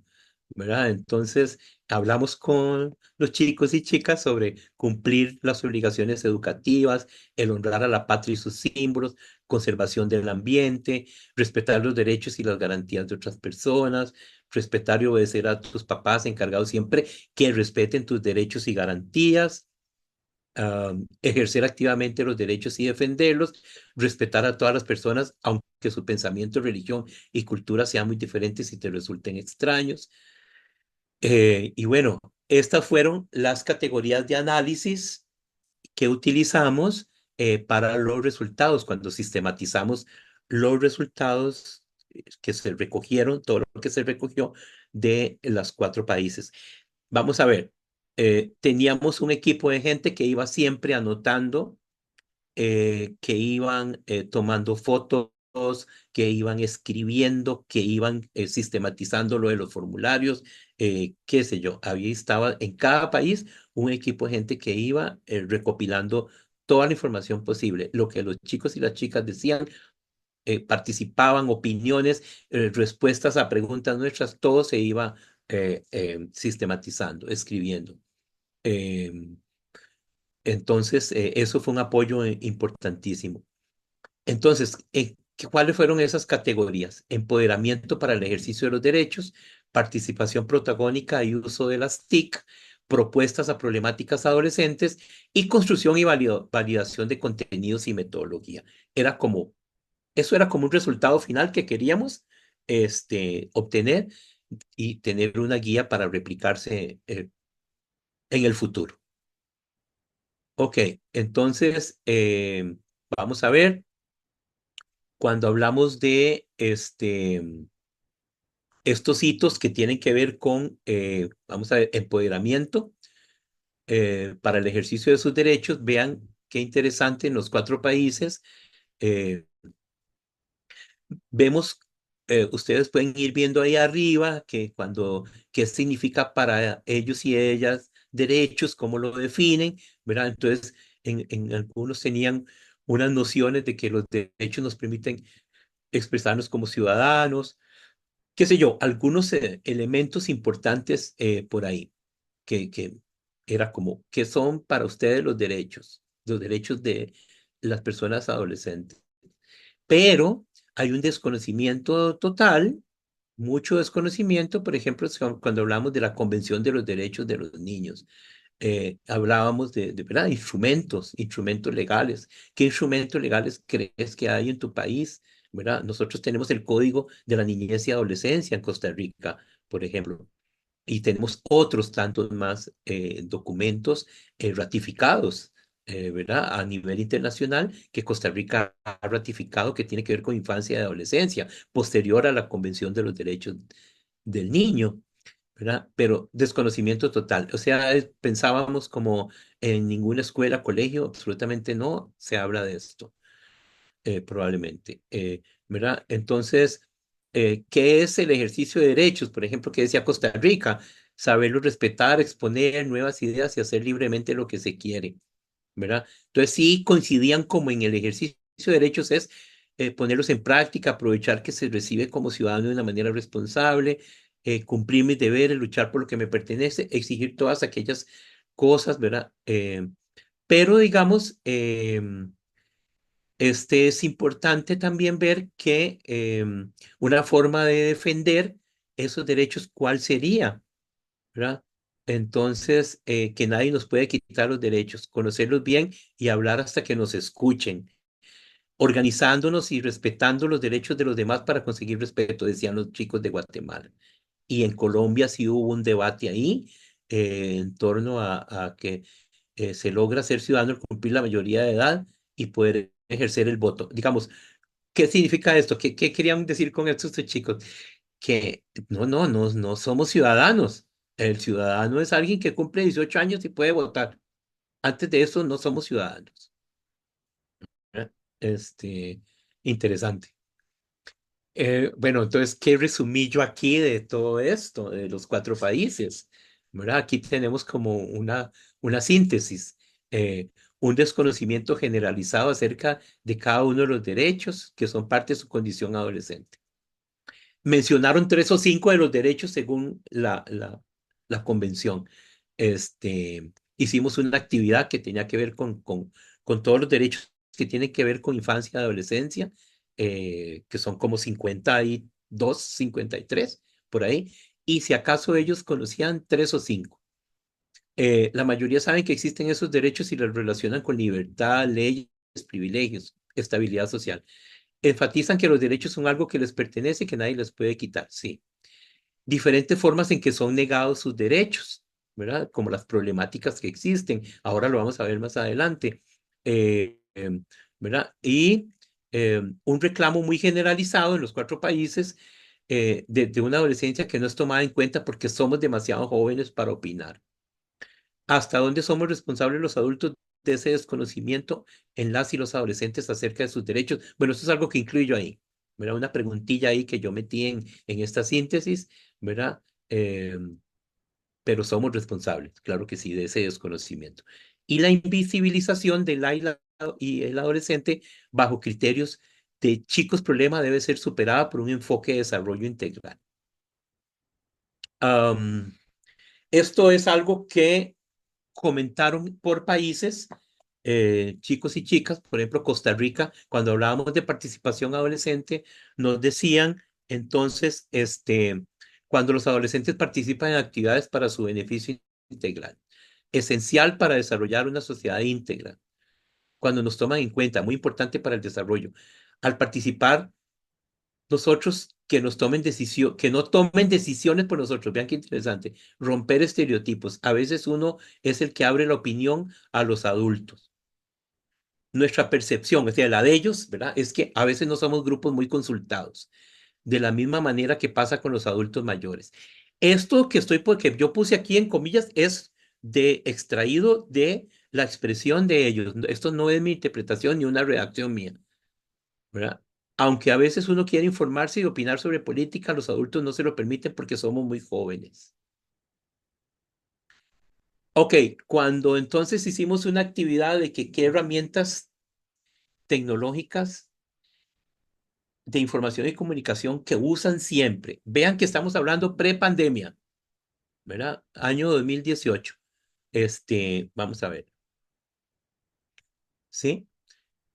¿verdad? Entonces, hablamos con los chicos y chicas sobre cumplir las obligaciones educativas, el honrar a la patria y sus símbolos, conservación del ambiente, respetar los derechos y las garantías de otras personas, respetar y obedecer a tus papás encargados siempre que respeten tus derechos y garantías. Ejercer activamente los derechos y defenderlos, respetar a todas las personas, aunque su pensamiento, religión y cultura sean muy diferentes y te resulten extraños. Y bueno, estas fueron las categorías de análisis que utilizamos para los resultados, cuando sistematizamos los resultados que se recogieron, todo lo que se recogió de los 4 países. Vamos a ver, teníamos un equipo de gente que iba siempre anotando, que iban tomando fotos, que iban escribiendo, que iban sistematizando lo de los formularios, qué sé yo. Había estaba en cada país un equipo de gente que iba recopilando toda la información posible, lo que los chicos y las chicas decían, participaban, opiniones, respuestas a preguntas nuestras, todo se iba sistematizando, escribiendo. Em, entonces, eso fue un apoyo importantísimo. Entonces, ¿cuáles fueron esas categorías? Empoderamiento para el ejercicio de los derechos, participación protagónica y uso de las TIC, propuestas a problemáticas adolescentes y construcción y validación de contenidos y metodología. Eso era como un resultado final que queríamos obtener y tener una guía para replicarse en el futuro. Ok, entonces vamos a ver, cuando hablamos de estos hitos que tienen que ver con, vamos a ver, empoderamiento para el ejercicio de sus derechos, vean qué interesante en los 4 países. eh, Vemos, ustedes pueden ir viendo ahí arriba que qué significa para ellos y ellas derechos, cómo lo definen, ¿verdad? Entonces, en algunos tenían unas nociones de que los derechos nos permiten expresarnos como ciudadanos, qué sé yo, algunos elementos importantes por ahí, que era como, ¿qué son para ustedes los derechos de las personas adolescentes? Pero hay un desconocimiento total, mucho desconocimiento, por ejemplo, cuando hablamos de la Convención de los Derechos de los Niños. Hablábamos ¿verdad? Instrumentos legales. ¿Qué instrumentos legales crees que hay en tu país? ¿Verdad? Nosotros tenemos el Código de la Niñez y Adolescencia en Costa Rica, por ejemplo, y tenemos otros tantos más documentos ratificados, ¿verdad? A nivel internacional que Costa Rica ha ratificado, que tiene que ver con infancia y adolescencia, posterior a la Convención de los Derechos del Niño, ¿verdad? Pero desconocimiento total. O sea, pensábamos como en ninguna escuela, colegio, absolutamente no se habla de esto, probablemente, ¿verdad? Entonces, ¿qué es el ejercicio de derechos? Por ejemplo, ¿qué decía Costa Rica? Saberlo respetar, exponer nuevas ideas y hacer libremente lo que se quiere, ¿verdad? Entonces, sí coincidían como en el ejercicio de derechos es ponerlos en práctica, aprovechar que se recibe como ciudadano de una manera responsable, cumplir mis deberes, luchar por lo que me pertenece, exigir todas aquellas cosas, ¿verdad? Pero digamos, es importante también ver que una forma de defender esos derechos, ¿cuál sería? ¿Verdad? Entonces, que nadie nos puede quitar los derechos, conocerlos bien y hablar hasta que nos escuchen, organizándonos y respetando los derechos de los demás para conseguir respeto, decían los chicos de Guatemala. Y en Colombia sí hubo un debate ahí en torno a que se logra ser ciudadano, cumplir la mayoría de edad y poder ejercer el voto. Digamos, ¿qué significa esto? ¿Qué querían decir con esto estos chicos? Que no somos ciudadanos. El ciudadano es alguien que cumple 18 años y puede votar. Antes de eso no somos ciudadanos. ¿Verdad? Interesante. Bueno, entonces, ¿qué resumí yo aquí de todo esto, de los 4 países? ¿Verdad? Aquí tenemos como una síntesis, un desconocimiento generalizado acerca de cada uno de los derechos que son parte de su condición adolescente. mencionaron 3 o 5 de los derechos según la convención. Hicimos una actividad que tenía que ver con todos los derechos que tienen que ver con infancia y adolescencia, que son como 52, 53, por ahí. Y si acaso ellos conocían 3 o 5. La mayoría saben que existen esos derechos y los relacionan con libertad, leyes, privilegios, estabilidad social. Enfatizan que los derechos son algo que les pertenece y que nadie les puede quitar, sí. Diferentes formas en que son negados sus derechos, ¿verdad? Como las problemáticas que existen. Ahora lo vamos a ver más adelante. Eh, em, ¿Verdad? Y un reclamo muy generalizado en los 4 países de una adolescencia que no es tomada en cuenta porque somos demasiado jóvenes para opinar. ¿Hasta dónde somos responsables los adultos de ese desconocimiento en las y los adolescentes acerca de sus derechos? Bueno, eso es algo que incluyo ahí, ¿verdad? Una preguntilla ahí que yo metí en esta síntesis, ¿verdad? Pero somos responsables, claro que sí, de ese desconocimiento. Y la invisibilización de y el adolescente bajo criterios de chicos problema debe ser superada por un enfoque de desarrollo integral. Esto es algo que comentaron por países, chicos y chicas, por ejemplo, Costa Rica, cuando hablábamos de participación adolescente, nos decían entonces, cuando los adolescentes participan en actividades para su beneficio integral, esencial para desarrollar una sociedad íntegra, cuando nos toman en cuenta, muy importante para el desarrollo. Al participar nosotros que nos tomen decisión, que no tomen decisiones por nosotros. Vean qué interesante. Romper estereotipos. A veces uno es el que abre la opinión a los adultos. Nuestra percepción, o sea, la de ellos, ¿verdad? Es que a veces no somos grupos muy consultados, de la misma manera que pasa con los adultos mayores. Esto porque yo puse aquí en comillas, es extraído de la expresión de ellos. Esto no es mi interpretación ni una redacción mía, ¿verdad? Aunque a veces uno quiere informarse y opinar sobre política, los adultos no se lo permiten porque somos muy jóvenes. Ok, cuando entonces hicimos una actividad de qué herramientas tecnológicas de información y comunicación que usan siempre. Vean que estamos hablando pre-pandemia, ¿verdad? Año 2018. Vamos a ver. ¿Sí?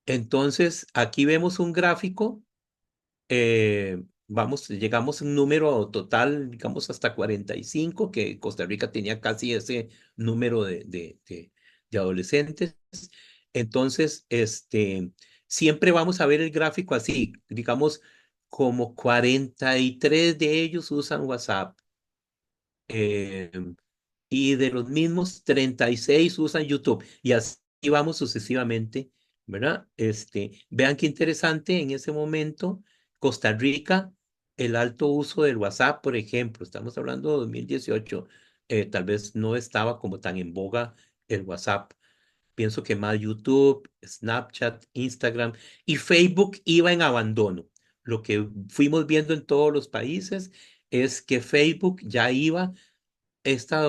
Entonces, aquí vemos un gráfico. Llegamos a un número total, digamos, hasta 45, que Costa Rica tenía casi ese número de adolescentes. Entonces, siempre vamos a ver el gráfico así, digamos, como 43 de ellos usan WhatsApp. eh, y de los mismos 36 usan YouTube y así vamos sucesivamente, ¿verdad? Vean qué interesante en ese momento, Costa Rica, el alto uso del WhatsApp, por ejemplo, estamos hablando de 2018, tal vez no estaba como tan en boga el WhatsApp. Pienso que más YouTube, Snapchat, Instagram y Facebook iba en abandono. Lo que fuimos viendo en todos los países es que Facebook ya iba esta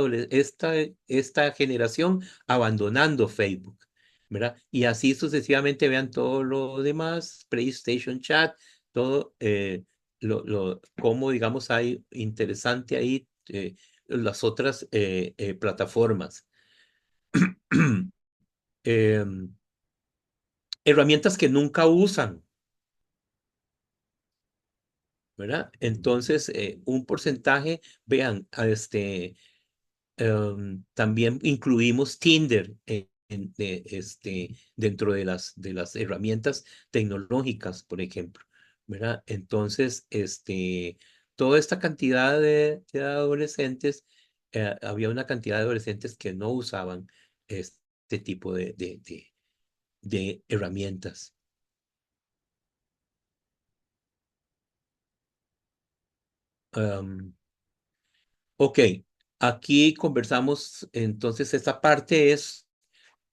generación abandonando Facebook, ¿verdad? Y así sucesivamente vean todo lo demás, PlayStation Chat, todo como digamos hay interesante ahí las otras plataformas. Em, Herramientas que nunca usan, ¿verdad? Entonces, un porcentaje, vean, también incluimos Tinder dentro de las herramientas tecnológicas, por ejemplo, ¿verdad? Entonces, toda esta cantidad de adolescentes, había una cantidad de adolescentes que no usaban este tipo de herramientas. Ok, aquí conversamos, entonces esta parte es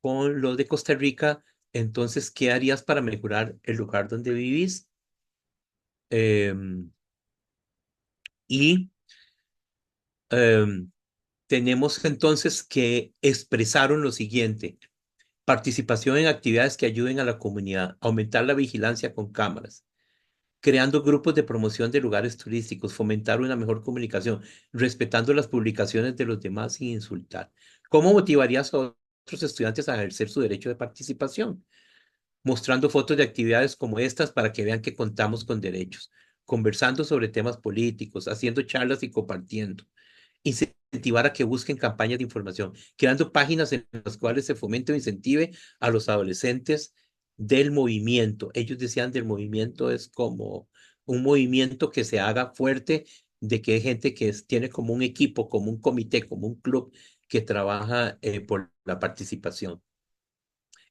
con lo de Costa Rica. Entonces, ¿qué harías para mejorar el lugar donde vivís? Em, y em, tenemos entonces que expresaron lo siguiente: participación en actividades que ayuden a la comunidad, aumentar la vigilancia con cámaras, creando grupos de promoción de lugares turísticos, fomentar una mejor comunicación, respetando las publicaciones de los demás sin insultar. ¿Cómo motivarías a otros estudiantes a ejercer su derecho de participación? Mostrando fotos de actividades como estas para que vean que contamos con derechos, conversando sobre temas políticos, haciendo charlas y compartiendo. Incentivar a que busquen campañas de información, creando páginas en las cuales se fomente o incentive a los adolescentes del movimiento. Ellos decían del movimiento es como un movimiento que se haga fuerte, de que hay gente que tiene como un equipo, como un comité, como un club que trabaja por la participación.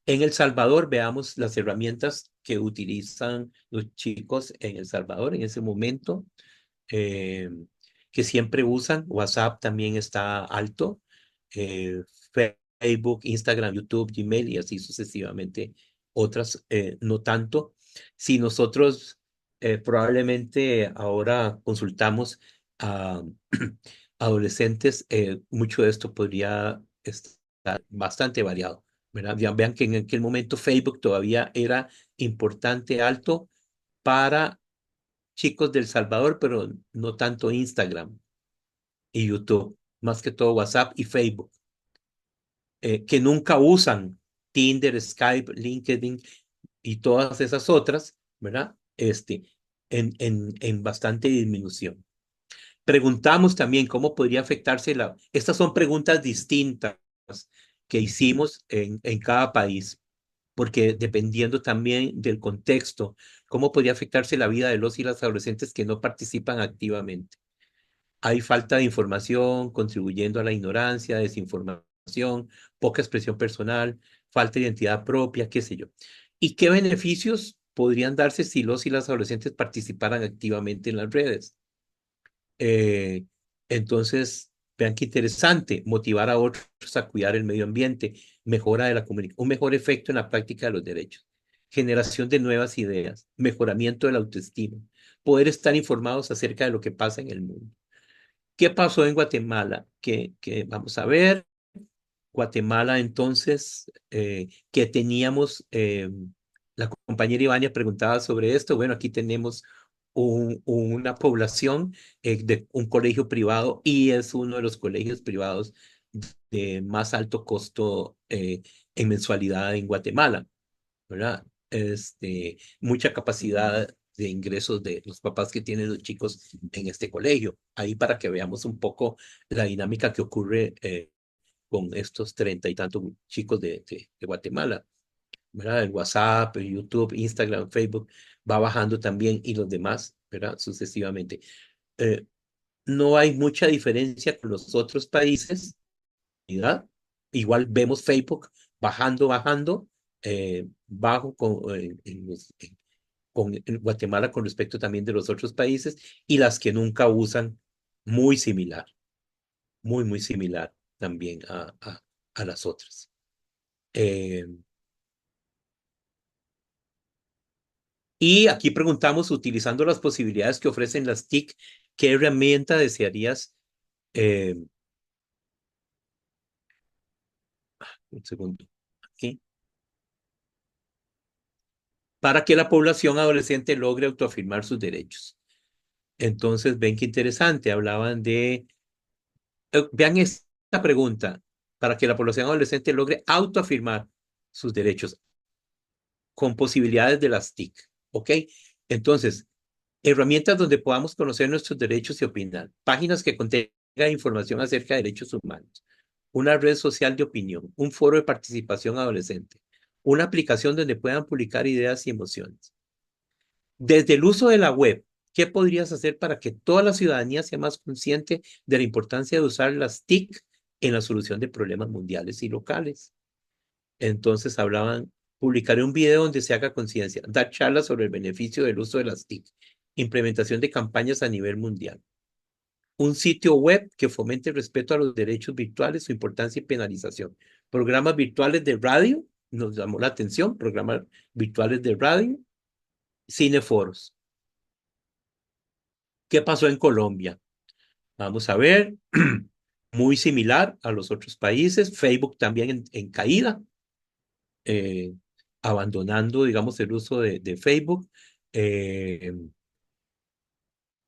En El Salvador, veamos las herramientas que utilizan los chicos en El Salvador en ese momento, eh, que siempre usan. WhatsApp también está alto, eh, Facebook, Instagram, YouTube, Gmail y así sucesivamente. Otras no tanto. Si nosotros probablemente ahora consultamos a adolescentes, mucho de esto podría estar bastante variado. ¿Verdad? Ya vean que en aquel momento Facebook todavía era importante, alto para chicos del Salvador, pero no tanto Instagram y YouTube, más que todo WhatsApp y Facebook, que nunca usan Tinder, Skype, LinkedIn y todas esas otras, ¿verdad? En bastante disminución. Preguntamos también cómo podría afectarse la... Estas son preguntas distintas que hicimos en cada país, porque dependiendo también del contexto, cómo podría afectarse la vida de los y las adolescentes que no participan activamente. Hay falta de información, contribuyendo a la ignorancia, desinformación, poca expresión personal, falta de identidad propia, qué sé yo. ¿Y qué beneficios podrían darse si los y las adolescentes participaran activamente en las redes? Eh, entonces, vean qué interesante, motivar a otros a cuidar el medio ambiente, mejora de la comunicación, un mejor efecto en la práctica de los derechos, generación de nuevas ideas, mejoramiento de la autoestima, poder estar informados acerca de lo que pasa en el mundo. ¿Qué pasó en Guatemala? Que vamos a ver. Guatemala, entonces, que teníamos, la compañera Ivania preguntaba sobre esto. Bueno, aquí tenemos una población de un colegio privado y es uno de los colegios privados de más alto costo en mensualidad en Guatemala, ¿verdad? Mucha capacidad de ingresos de los papás que tienen los chicos en este colegio. Ahí para que veamos un poco la dinámica que ocurre con estos 30 y tantos chicos de Guatemala, ¿verdad? El WhatsApp, el YouTube, Instagram, Facebook va bajando también y los demás, ¿verdad? Sucesivamente. Eh, no hay mucha diferencia con los otros países, ¿verdad? Igual vemos Facebook bajando, bajo en Guatemala con respecto también de los otros países y las que nunca usan, muy similar, muy similar también a las otras. Eh, y aquí preguntamos, utilizando las posibilidades que ofrecen las TIC, ¿qué herramienta desearías? Un segundo. Aquí. Para que la población adolescente logre autoafirmar sus derechos. Entonces, ven qué interesante. Hablaban de... vean esta pregunta. Para que la población adolescente logre autoafirmar sus derechos con posibilidades de las TIC. ¿Ok? Entonces, herramientas donde podamos conocer nuestros derechos y opinar. Páginas que contengan información acerca de derechos humanos. Una red social de opinión. Un foro de participación adolescente. Una aplicación donde puedan publicar ideas y emociones. Desde el uso de la web, ¿qué podrías hacer para que toda la ciudadanía sea más consciente de la importancia de usar las TIC en la solución de problemas mundiales y locales? Entonces hablaban, publicaré un video donde se haga conciencia, dar charlas sobre el beneficio del uso de las TIC, implementación de campañas a nivel mundial. Un sitio web que fomente el respeto a los derechos virtuales, su importancia y penalización. Programas virtuales de radio, nos llamó la atención, programas virtuales de radio, cineforos. ¿Qué pasó en Colombia? Vamos a ver, muy similar a los otros países, Facebook también en caída, abandonando, digamos, el uso de Facebook.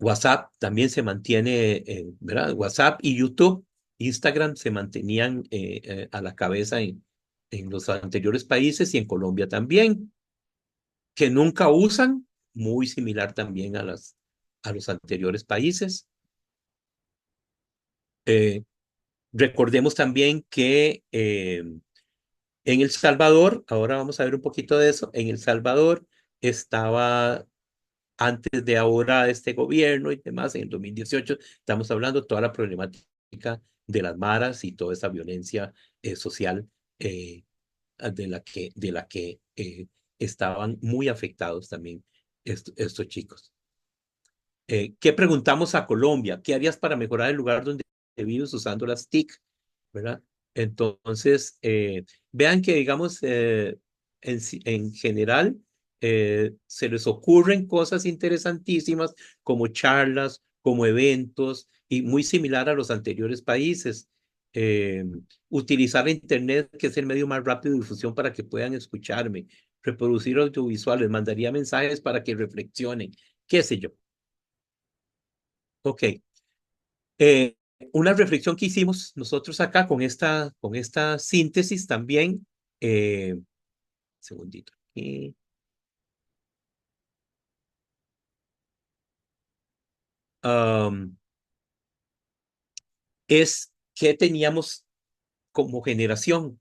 WhatsApp también se mantiene, ¿verdad? WhatsApp y YouTube, Instagram se mantenían a la cabeza en los anteriores países y en Colombia también, que nunca usan, muy similar también a los anteriores países. Recordemos también que en El Salvador, ahora vamos a ver un poquito de eso, en El Salvador estaba antes de ahora este gobierno y demás, en el 2018, estamos hablando de toda la problemática de las maras y toda esa violencia social de la que estaban muy afectados también estos chicos. ¿Qué preguntamos a Colombia? ¿Qué harías para mejorar el lugar donde vives usando las TIC? ¿Verdad? Entonces, vean que, digamos, en general, se les ocurren cosas interesantísimas como charlas, como eventos, y muy similar a los anteriores países. Eh, Utilizar Internet, que es el medio más rápido de difusión para que puedan escucharme, reproducir audiovisuales, mandaría mensajes para que reflexionen, qué sé yo. Ok. Eh, una reflexión que hicimos nosotros acá con esta síntesis también, segundito aquí, um, es que teníamos como generación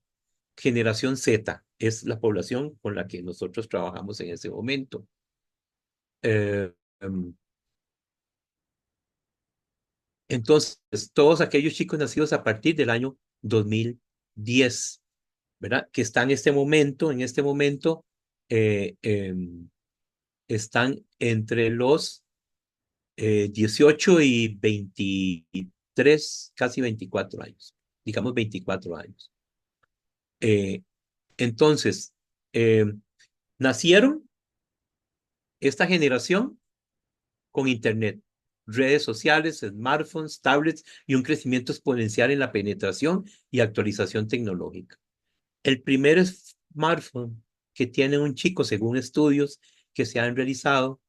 Z, es la población con la que nosotros trabajamos en ese momento. Eh, um, entonces, todos aquellos chicos nacidos a partir del año 2010, ¿verdad? Que están en este momento, eh, em, están entre los 18 y 23, casi 24 años, digamos 24 años. Entonces, eh, nacieron esta generación con Internet, redes sociales, smartphones, tablets y un crecimiento exponencial en la penetración y actualización tecnológica. El primer smartphone que tiene un chico, según estudios que se han realizado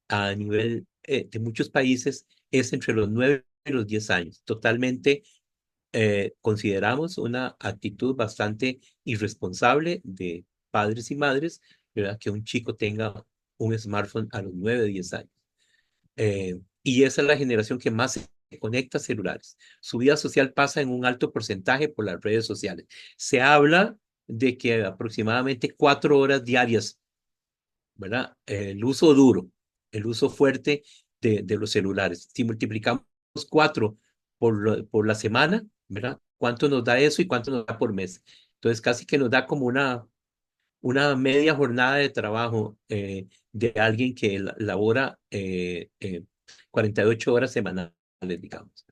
a nivel de muchos países, es entre los 9 y los 10 años. Totalmente consideramos una actitud bastante irresponsable de padres y madres, ¿verdad? Que un chico tenga un smartphone a los 9 o 10 años. Y esa es la generación que más se conecta a celulares. Su vida social pasa en un alto porcentaje por las redes sociales. Se habla de que aproximadamente 4 horas diarias, ¿verdad? El uso duro, el uso fuerte de los celulares. Si multiplicamos 4 por la semana, ¿verdad? ¿Cuánto nos da eso y cuánto nos da por mes? Entonces casi que nos da como una media jornada de trabajo de alguien que labora 48 horas semanales, digamos.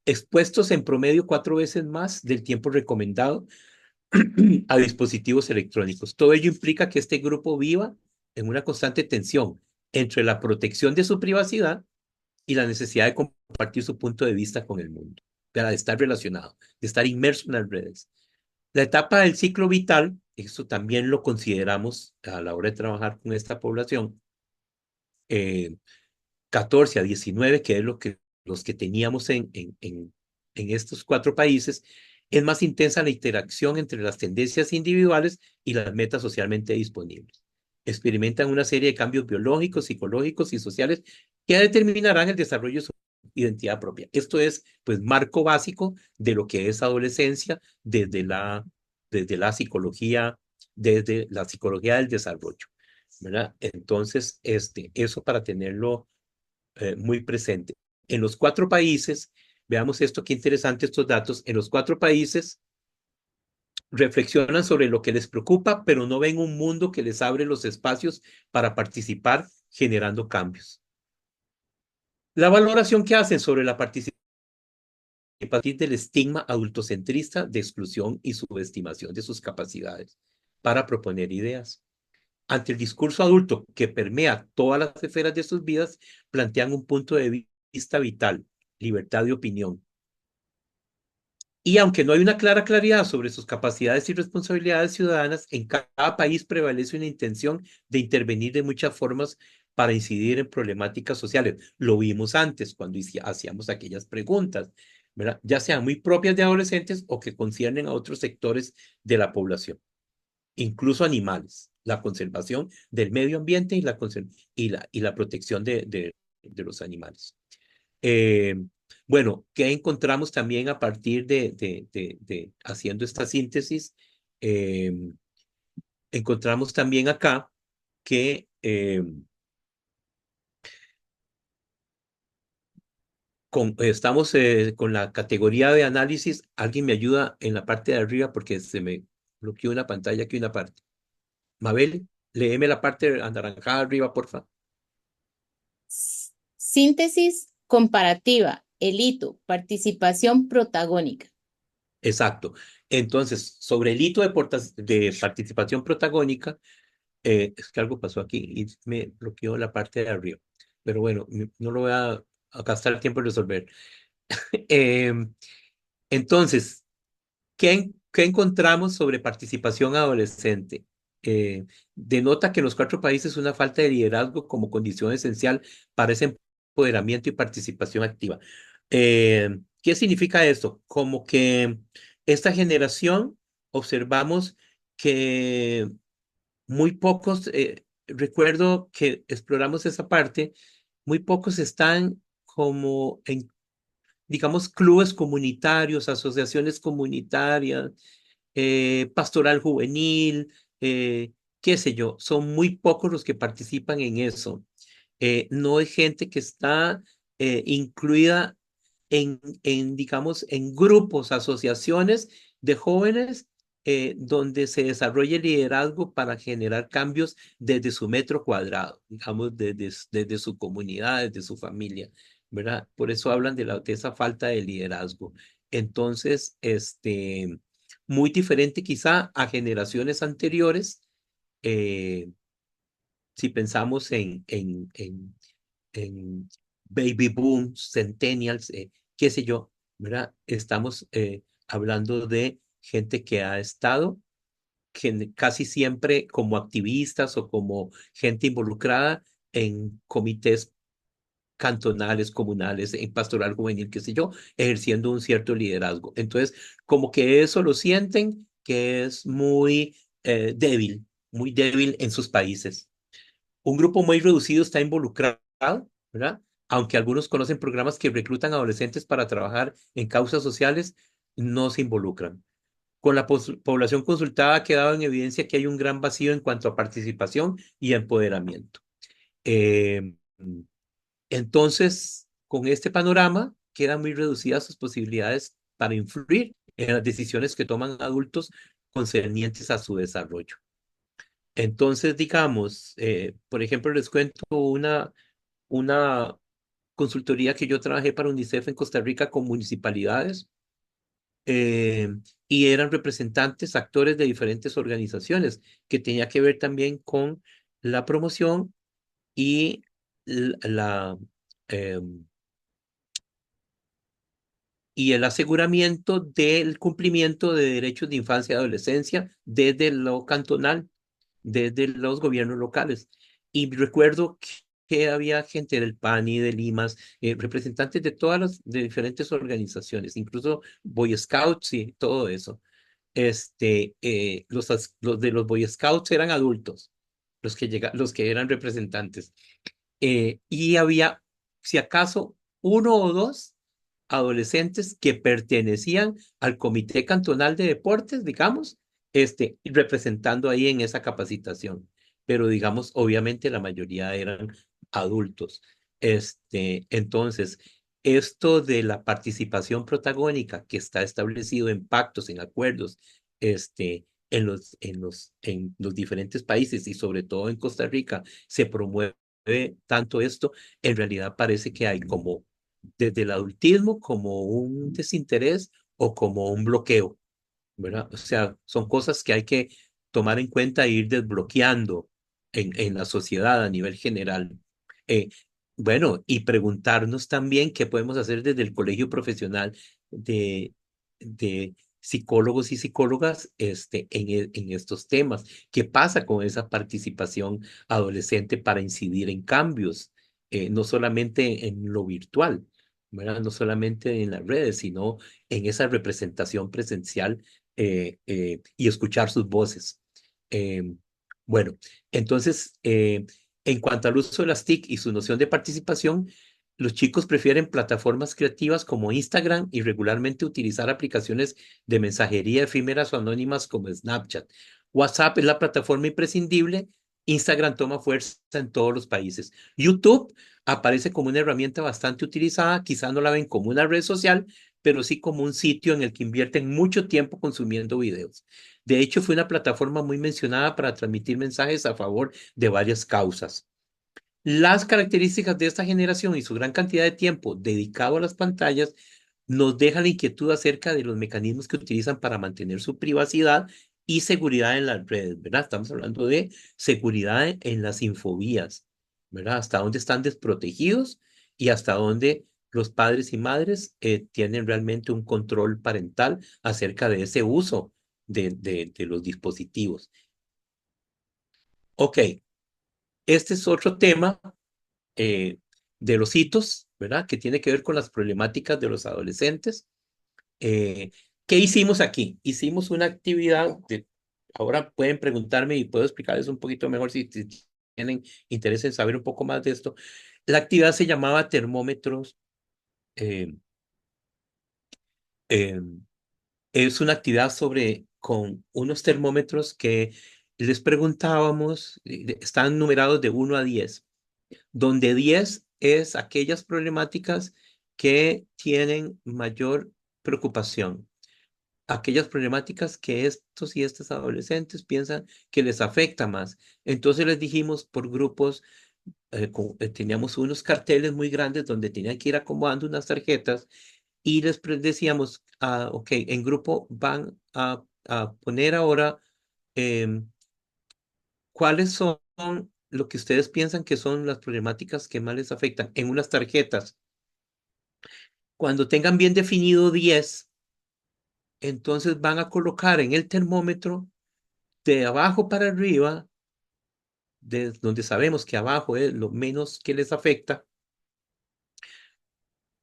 Expuestos en promedio 4 veces más del tiempo recomendado a dispositivos electrónicos. Todo ello implica que este grupo viva en una constante tensión entre la protección de su privacidad y la necesidad de compartir su punto de vista con el mundo, de estar relacionado, de estar inmerso en las redes. La etapa del ciclo vital, eso también lo consideramos a la hora de trabajar con esta población, 14 a 19, que es los que teníamos en estos 4 países, es más intensa la interacción entre las tendencias individuales y las metas socialmente disponibles. Experimentan una serie de cambios biológicos, psicológicos y sociales que determinarán el desarrollo de su identidad propia. Esto es, pues, marco básico de lo que es adolescencia desde la psicología del desarrollo, ¿verdad? Entonces, eso para tenerlo muy presente. En los 4 países, veamos esto, qué interesante estos datos, en los 4 países reflexionan sobre lo que les preocupa, pero no ven un mundo que les abre los espacios para participar generando cambios. La valoración que hacen sobre la participación a partir del estigma adultocentrista de exclusión y subestimación de sus capacidades para proponer ideas. Ante el discurso adulto que permea todas las esferas de sus vidas, plantean un punto de vista vital, libertad de opinión. Y aunque no hay una claridad sobre sus capacidades y responsabilidades ciudadanas, en cada país prevalece una intención de intervenir de muchas formas para incidir en problemáticas sociales. Lo vimos antes cuando hacíamos aquellas preguntas, ¿verdad? Ya sean muy propias de adolescentes o que conciernen a otros sectores de la población, incluso animales, la conservación del medio ambiente y la protección de los animales. Eh, bueno, ¿qué encontramos también a partir de haciendo esta síntesis? Eh, encontramos también acá que estamos con la categoría de análisis. ¿Alguien me ayuda en la parte de arriba? Porque se me bloqueó una pantalla aquí, una parte. Mabel, léeme la parte anaranjada arriba, porfa. Síntesis comparativa, el hito, participación protagónica. Exacto. Entonces, sobre el hito de participación protagónica, es que algo pasó aquí y me bloqueó la parte de arriba. Pero bueno, no lo voy a gastar el tiempo en resolver. Em, entonces, ¿qué encontramos sobre participación adolescente? Denota que en los 4 países una falta de liderazgo como condición esencial para ese empoderamiento y participación activa. ¿Qué significa esto? Como que esta generación observamos que muy pocos, recuerdo que exploramos esa parte, muy pocos están como en, digamos, clubes comunitarios, asociaciones comunitarias, pastoral juvenil, qué sé yo, son muy pocos los que participan en eso. No hay gente que está incluida digamos, en grupos, asociaciones de jóvenes donde se desarrolle liderazgo para generar cambios desde su metro cuadrado, digamos, desde su comunidad, desde su familia, ¿verdad? Por eso hablan de esa falta de liderazgo. Entonces, muy diferente quizá a generaciones anteriores, eh, si pensamos en baby booms, centennials, qué sé yo, ¿verdad? Estamos hablando de gente que ha estado casi siempre como activistas o como gente involucrada en comités cantonales, comunales, en pastoral juvenil, qué sé yo, ejerciendo un cierto liderazgo. Entonces, como que eso lo sienten que es muy débil en sus países. Un grupo muy reducido está involucrado, ¿verdad? Aunque algunos conocen programas que reclutan adolescentes para trabajar en causas sociales, no se involucran. Con la población consultada ha quedado en evidencia que hay un gran vacío en cuanto a participación y empoderamiento. Eh, entonces, con este panorama, quedan muy reducidas sus posibilidades para influir en las decisiones que toman adultos concernientes a su desarrollo. Entonces, digamos, por ejemplo, les cuento una consultoría que yo trabajé para UNICEF en Costa Rica con municipalidades eh, y eran representantes, actores de diferentes organizaciones que tenía que ver también con la promoción y la, em, y el aseguramiento del cumplimiento de derechos de infancia y adolescencia desde lo cantonal, desde los gobiernos locales. Y recuerdo que había gente del PANI, de Limas, representantes de todas de diferentes organizaciones, incluso Boy Scouts y todo eso. Los de los Boy Scouts eran adultos, los que eran representantes. Y había, si acaso, uno o dos adolescentes que pertenecían al Comité Cantonal de Deportes, digamos, representando ahí en esa capacitación. Pero digamos, obviamente la mayoría eran adultos. Entonces, esto de la participación protagónica que está establecido en pactos, en acuerdos, en los diferentes países y sobre todo en Costa Rica, se promueve tanto esto, en realidad parece que hay como desde el adultismo como un desinterés o como un bloqueo, ¿verdad? O sea, son cosas que hay que tomar en cuenta e ir desbloqueando en la sociedad a nivel general. Eh, bueno, y preguntarnos también qué podemos hacer desde el colegio profesional de psicólogos y psicólogas en estos temas. ¿Qué pasa con esa participación adolescente para incidir en cambios? No solamente en lo virtual, ¿verdad? No solamente en las redes, sino en esa representación presencial y escuchar sus voces. Eh, bueno, entonces, en cuanto al uso de las TIC y su noción de participación, los chicos prefieren plataformas creativas como Instagram y regularmente utilizar aplicaciones de mensajería efímeras o anónimas como Snapchat. WhatsApp es la plataforma imprescindible. Instagram toma fuerza en todos los países. YouTube aparece como una herramienta bastante utilizada. Quizá no la ven como una red social, pero sí como un sitio en el que invierten mucho tiempo consumiendo videos. De hecho, fue una plataforma muy mencionada para transmitir mensajes a favor de varias causas. Las características de esta generación y su gran cantidad de tiempo dedicado a las pantallas nos deja la inquietud acerca de los mecanismos que utilizan para mantener su privacidad y seguridad en las redes, ¿verdad? Estamos hablando de seguridad en las infovías, ¿verdad? Hasta dónde están desprotegidos y hasta dónde los padres y madres tienen realmente un control parental acerca de ese uso de los dispositivos. Ok, este es otro tema eh, de los hitos, ¿verdad? Que tiene que ver con las problemáticas de los adolescentes. Eh, ¿Qué hicimos aquí? Hicimos una actividad, ahora pueden preguntarme y puedo explicarles un poquito mejor si tienen interés en saber un poco más de esto. La actividad se llamaba termómetros. eh, eh, es una actividad con unos termómetros que les preguntábamos, están numerados de 1 a 10, donde 10 es aquellas problemáticas que tienen mayor preocupación, aquellas problemáticas que estos y estas adolescentes piensan que les afecta más. Entonces les dijimos por grupos, teníamos unos carteles muy grandes donde tenían que ir acomodando unas tarjetas y decíamos, ok, en grupo van a poner ahora cuáles son lo que ustedes piensan que son las problemáticas que más les afectan en unas tarjetas. Cuando tengan bien definido 10, entonces van a colocar en el termómetro de abajo para arriba, de donde sabemos que abajo es lo menos que les afecta,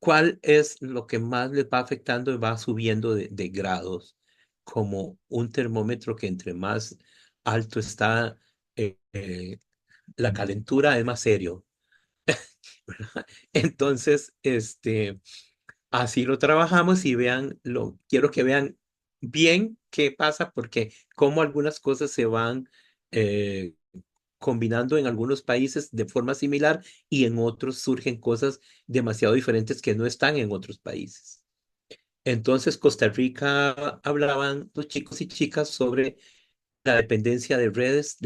cuál es lo que más les va afectando y va subiendo de grados, como un termómetro que entre más alto está la calentura es más serio. ¿Verdad? Entonces, así lo trabajamos y quiero que vean bien qué pasa, porque cómo algunas cosas se van eh, combinando en algunos países de forma similar y en otros surgen cosas demasiado diferentes que no están en otros países. Entonces, Costa Rica hablaban los chicos y chicas sobre la dependencia de redes.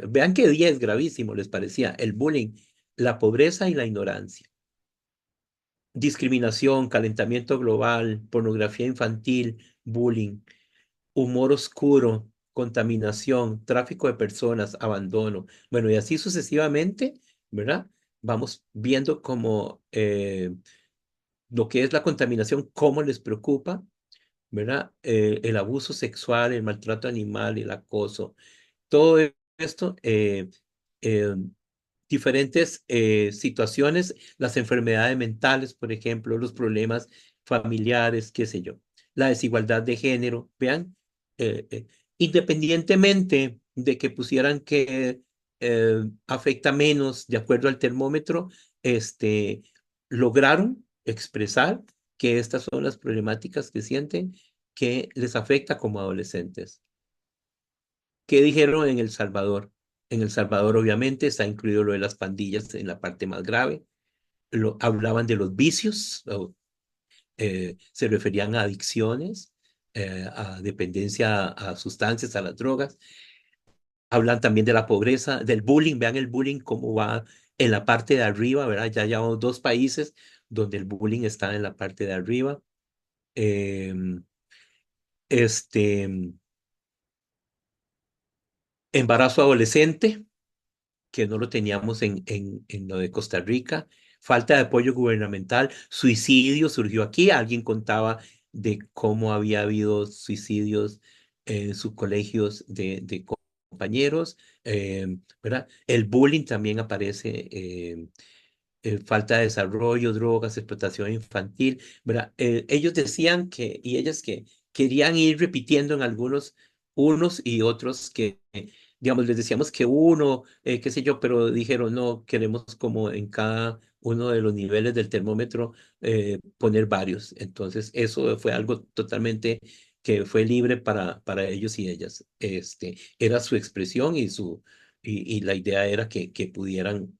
Vean que 10 gravísimo les parecía el bullying, la pobreza y la ignorancia. Discriminación, calentamiento global, pornografía infantil, bullying, humor oscuro, contaminación, tráfico de personas, abandono. Bueno, y así sucesivamente, ¿verdad? Vamos viendo cómo lo que es la contaminación, cómo les preocupa, ¿verdad? El abuso sexual, el maltrato animal, el acoso, todo esto, eh, diferentes situaciones, las enfermedades mentales, por ejemplo, los problemas familiares, qué sé yo, la desigualdad de género, vean, independientemente de que pusieran que afecta menos de acuerdo al termómetro, lograron expresar que estas son las problemáticas que sienten que les afecta como adolescentes. ¿Qué dijeron en El Salvador? En El Salvador, obviamente, está incluido lo de las pandillas en la parte más grave. Hablaban de los vicios, se referían a adicciones, a dependencia a sustancias, a las drogas. Hablan también de la pobreza, del bullying. Vean el bullying cómo va en la parte de arriba, ¿verdad? Ya llevamos 2 países donde el bullying está en la parte de arriba. Em, este, embarazo adolescente, que no lo teníamos en lo de Costa Rica, falta de apoyo gubernamental, suicidio surgió aquí, alguien contaba de cómo había habido suicidios en sus colegios de compañeros, ¿verdad? El bullying también aparece, falta de desarrollo, drogas, explotación infantil, ¿verdad? Ellos decían que, y ellas que querían ir repitiendo en algunos, unos y otros que, digamos, les decíamos que uno, qué sé yo, pero dijeron, no, queremos como en cada uno de los niveles del termómetro poner varios. Entonces, eso fue algo totalmente que fue libre para ellos y ellas. Era su expresión y la idea era que pudieran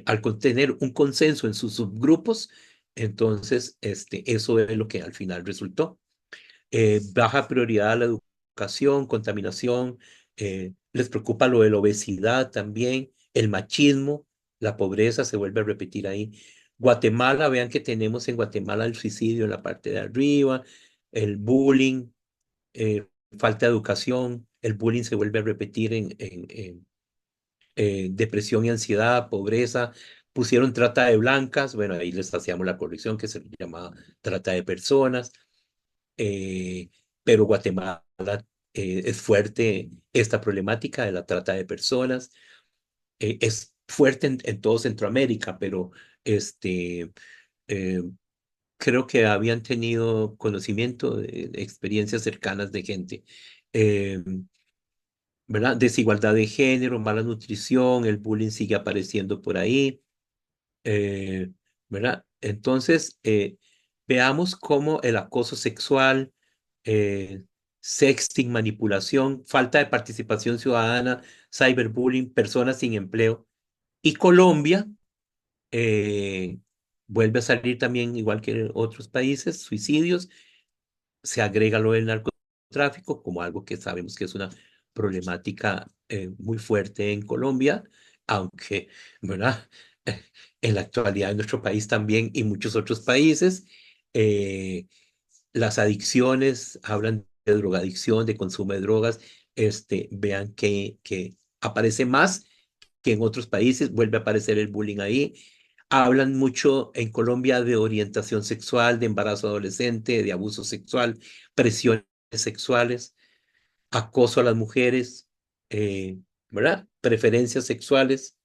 al tener un consenso en sus subgrupos, entonces eso es lo que al final resultó. Baja prioridad a la educación, contaminación, les preocupa lo de la obesidad también, el machismo, la pobreza se vuelve a repetir ahí. Guatemala, vean que tenemos en Guatemala el suicidio en la parte de arriba, el bullying, falta de educación, el bullying se vuelve a repetir en depresión y ansiedad, pobreza, pusieron trata de blancas, bueno, ahí les hacíamos la corrección que se llamaba trata de personas, eh, pero Guatemala es fuerte esta problemática de la trata de personas, es fuerte en todo Centroamérica, pero eh, creo que habían tenido conocimiento de experiencias cercanas de gente. Eh, ¿Verdad? Desigualdad de género, mala nutrición, el bullying sigue apareciendo por ahí, eh, ¿verdad? Entonces, veamos cómo el acoso sexual, eh, sexting, manipulación, falta de participación ciudadana, cyberbullying, personas sin empleo. Y Colombia eh, vuelve a salir también, igual que otros países, suicidios, se agrega lo del narcotráfico como algo que sabemos que es una problemática muy fuerte en Colombia, aunque, ¿verdad? En la actualidad en nuestro país también y muchos otros países, eh, las adicciones, hablan de drogadicción, de consumo de drogas, vean que aparece más que en otros países, vuelve a aparecer el bullying ahí. Hablan mucho en Colombia de orientación sexual, de embarazo adolescente, de abuso sexual, presiones sexuales, acoso a las mujeres, ¿verdad? Preferencias sexuales,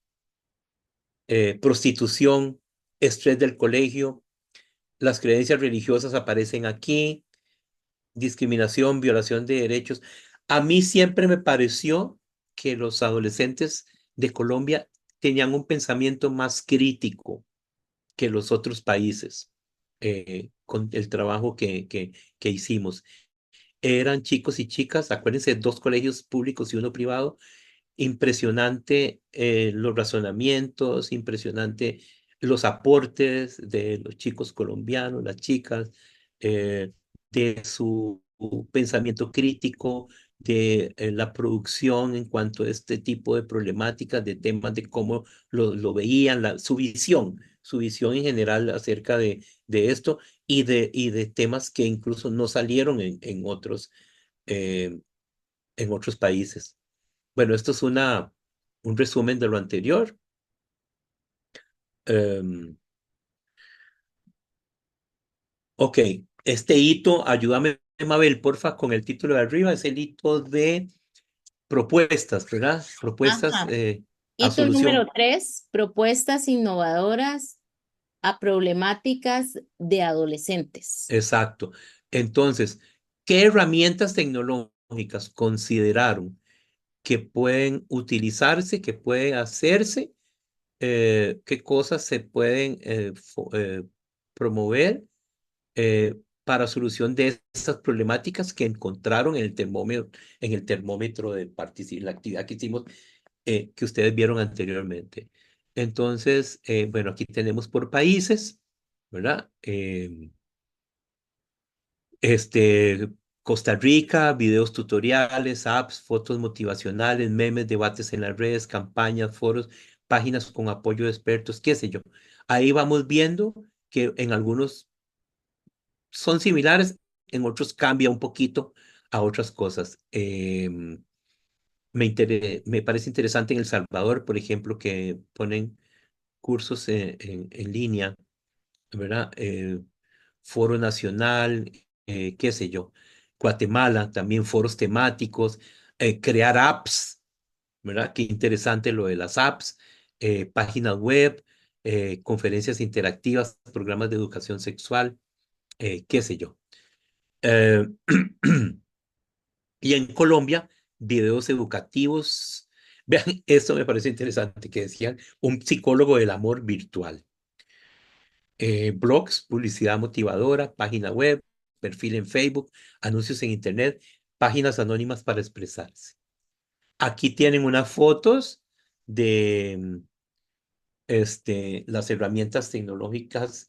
prostitución, estrés del colegio, las creencias religiosas aparecen aquí, discriminación, violación de derechos. A mí siempre me pareció que los adolescentes de Colombia tenían un pensamiento más crítico que los otros países con el trabajo que hicimos. Eran chicos y chicas, acuérdense, dos colegios públicos y uno privado, impresionante los razonamientos, impresionante los aportes de los chicos colombianos, las chicas, eh, de su pensamiento crítico, de la producción en cuanto a este tipo de problemáticas, de temas de cómo lo veían, su visión en general acerca de esto y de temas que incluso no salieron eh, en otros países. Bueno, esto es un resumen de lo anterior. Em, ok, este hito, ayúdame, Mabel, porfa, con el título de arriba, es el hito de propuestas, ¿verdad? Propuestas Ajá. a Hito número solución. 3, propuestas innovadoras a problemáticas de adolescentes. Exacto. Entonces, ¿qué herramientas tecnológicas consideraron que pueden utilizarse, que pueden hacerse? ¿Qué cosas se pueden promover para solución de estas problemáticas que encontraron en el termómetro de la actividad que hicimos, que ustedes vieron anteriormente? Entonces, bueno, aquí tenemos por países, ¿verdad? Este, Costa Rica, videos tutoriales, apps, fotos motivacionales, memes, debates en las redes, campañas, foros, páginas con apoyo de expertos, qué sé yo. Ahí vamos viendo que en algunos son similares, en otros cambia un poquito a otras cosas. Me parece interesante en El Salvador, por ejemplo, que ponen cursos en línea, ¿verdad? Foro Nacional, qué sé yo, Guatemala, también foros temáticos, crear apps, ¿verdad? Qué interesante lo de las apps, páginas web, conferencias interactivas, programas de educación sexual, qué sé yo. Eh, y en Colombia, videos educativos. Vean, esto me parece interesante, que decían un psicólogo del amor virtual. Blogs, publicidad motivadora, página web, perfil en Facebook, anuncios en Internet, páginas anónimas para expresarse. Aquí tienen unas fotos de las herramientas tecnológicas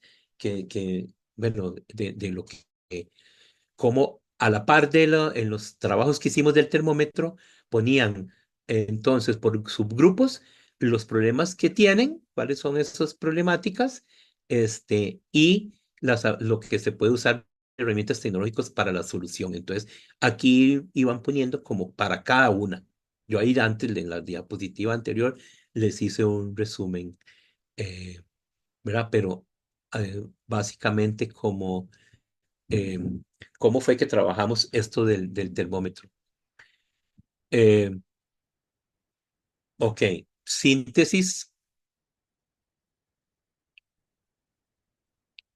bueno, de lo que, como a la par en los trabajos que hicimos del termómetro, ponían entonces por subgrupos los problemas que tienen, cuáles son esas problemáticas, y lo que se puede usar herramientas tecnológicas para la solución. Entonces, aquí iban poniendo como para cada una. Yo ahí antes, en la diapositiva anterior, les hice un resumen, eh, ¿verdad? Pero básicamente como cómo fue que trabajamos esto del termómetro. Eh, ok, síntesis.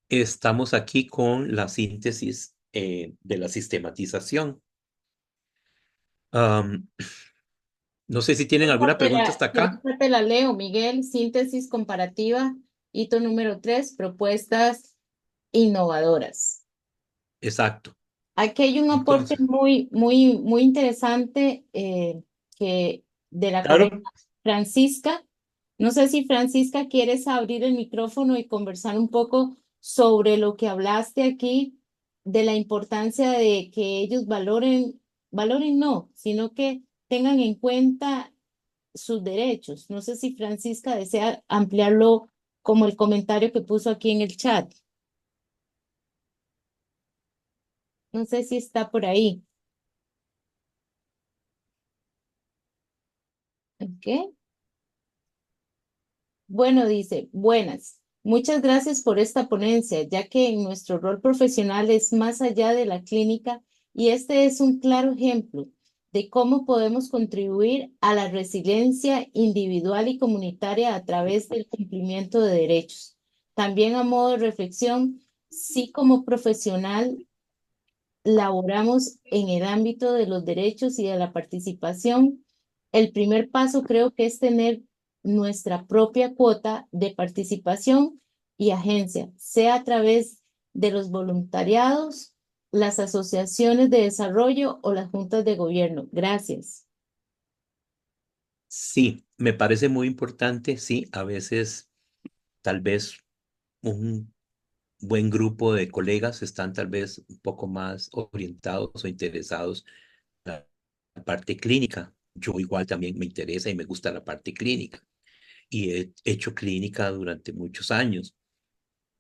Estamos aquí con la síntesis de la sistematización. Am, no sé si tienen alguna pregunta hasta Yo acá. te la leo, Miguel. Síntesis comparativa. Hito número 3, propuestas innovadoras. Exacto. Aquí hay un aporte Entonces, muy interesante que de la colega claro, Francisca. No sé si Francisca quieres abrir el micrófono y conversar un poco sobre lo que hablaste aquí, de la importancia de que ellos valoren no, sino que tengan en cuenta sus derechos. No sé si Francisca desea ampliarlo como el comentario que puso aquí en el chat. No sé si está por ahí. ¿Ok? Bueno, dice, buenas. Muchas gracias por esta ponencia, ya que en nuestro rol profesional es más allá de la clínica y este es un claro ejemplo de cómo podemos contribuir a la resiliencia individual y comunitaria a través del cumplimiento de derechos. También a modo de reflexión, sí como profesional laboramos en el ámbito de los derechos y de la participación, el primer paso creo que es tener nuestra propia cuota de participación y agencia, sea a través de los voluntariados, las asociaciones de desarrollo o las juntas de gobierno. Gracias. sí, me parece muy importante. Sí, a veces tal vez un buen grupo de colegas están tal vez un poco más orientados o interesados en la parte clínica. Yo igual también me interesa y me gusta la parte clínica y he hecho clínica durante muchos años.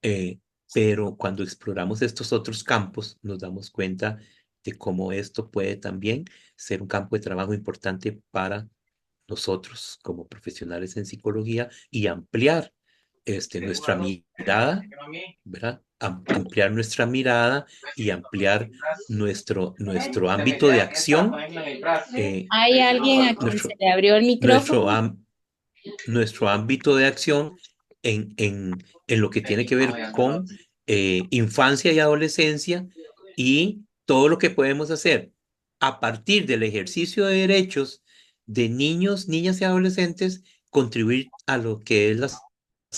Eh, pero cuando exploramos estos otros campos, nos damos cuenta de cómo esto puede también ser un campo de trabajo importante para nosotros como profesionales en psicología y ampliar nuestra mirada, ¿verdad? Ampliar nuestra mirada y ampliar nuestro ámbito de acción, ¿Hay alguien a quien se nuestro, le abrió el nuestro, micrófono? nuestro ámbito de acción en lo que tiene que ver con infancia y adolescencia y todo lo que podemos hacer a partir del ejercicio de derechos de niños, niñas y adolescentes, contribuir a lo que es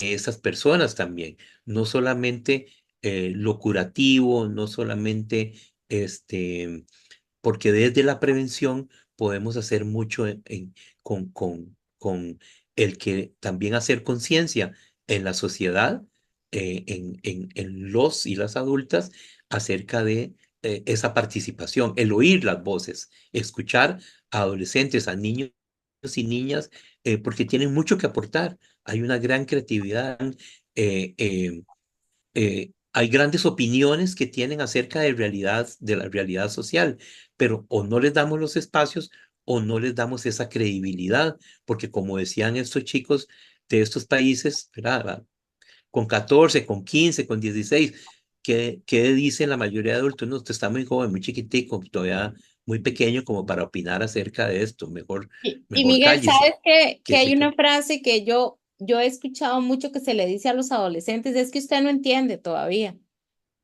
esas personas también, no solamente lo curativo, no solamente porque desde la prevención podemos hacer mucho con el que también hacer conciencia en la sociedad, en los y las adultas, acerca de esa participación, el oír las voces, escuchar a adolescentes, a niños y niñas, porque tienen mucho que aportar. Hay una gran creatividad. eh, eh, hay grandes opiniones que tienen acerca de la realidad social, pero o no les damos los espacios o no les damos esa credibilidad, porque como decían estos chicos de estos países, ¿verdad? Con 14, con 15, con 16, ¿qué dicen la mayoría de adultos? No, usted está muy joven, muy chiquitico, todavía muy pequeño como para opinar acerca de esto. Y Mejor Miguel, cállese. ¿sabes que Que hay se una ca- frase que yo he escuchado mucho que se le dice a los adolescentes? Es que usted no entiende todavía,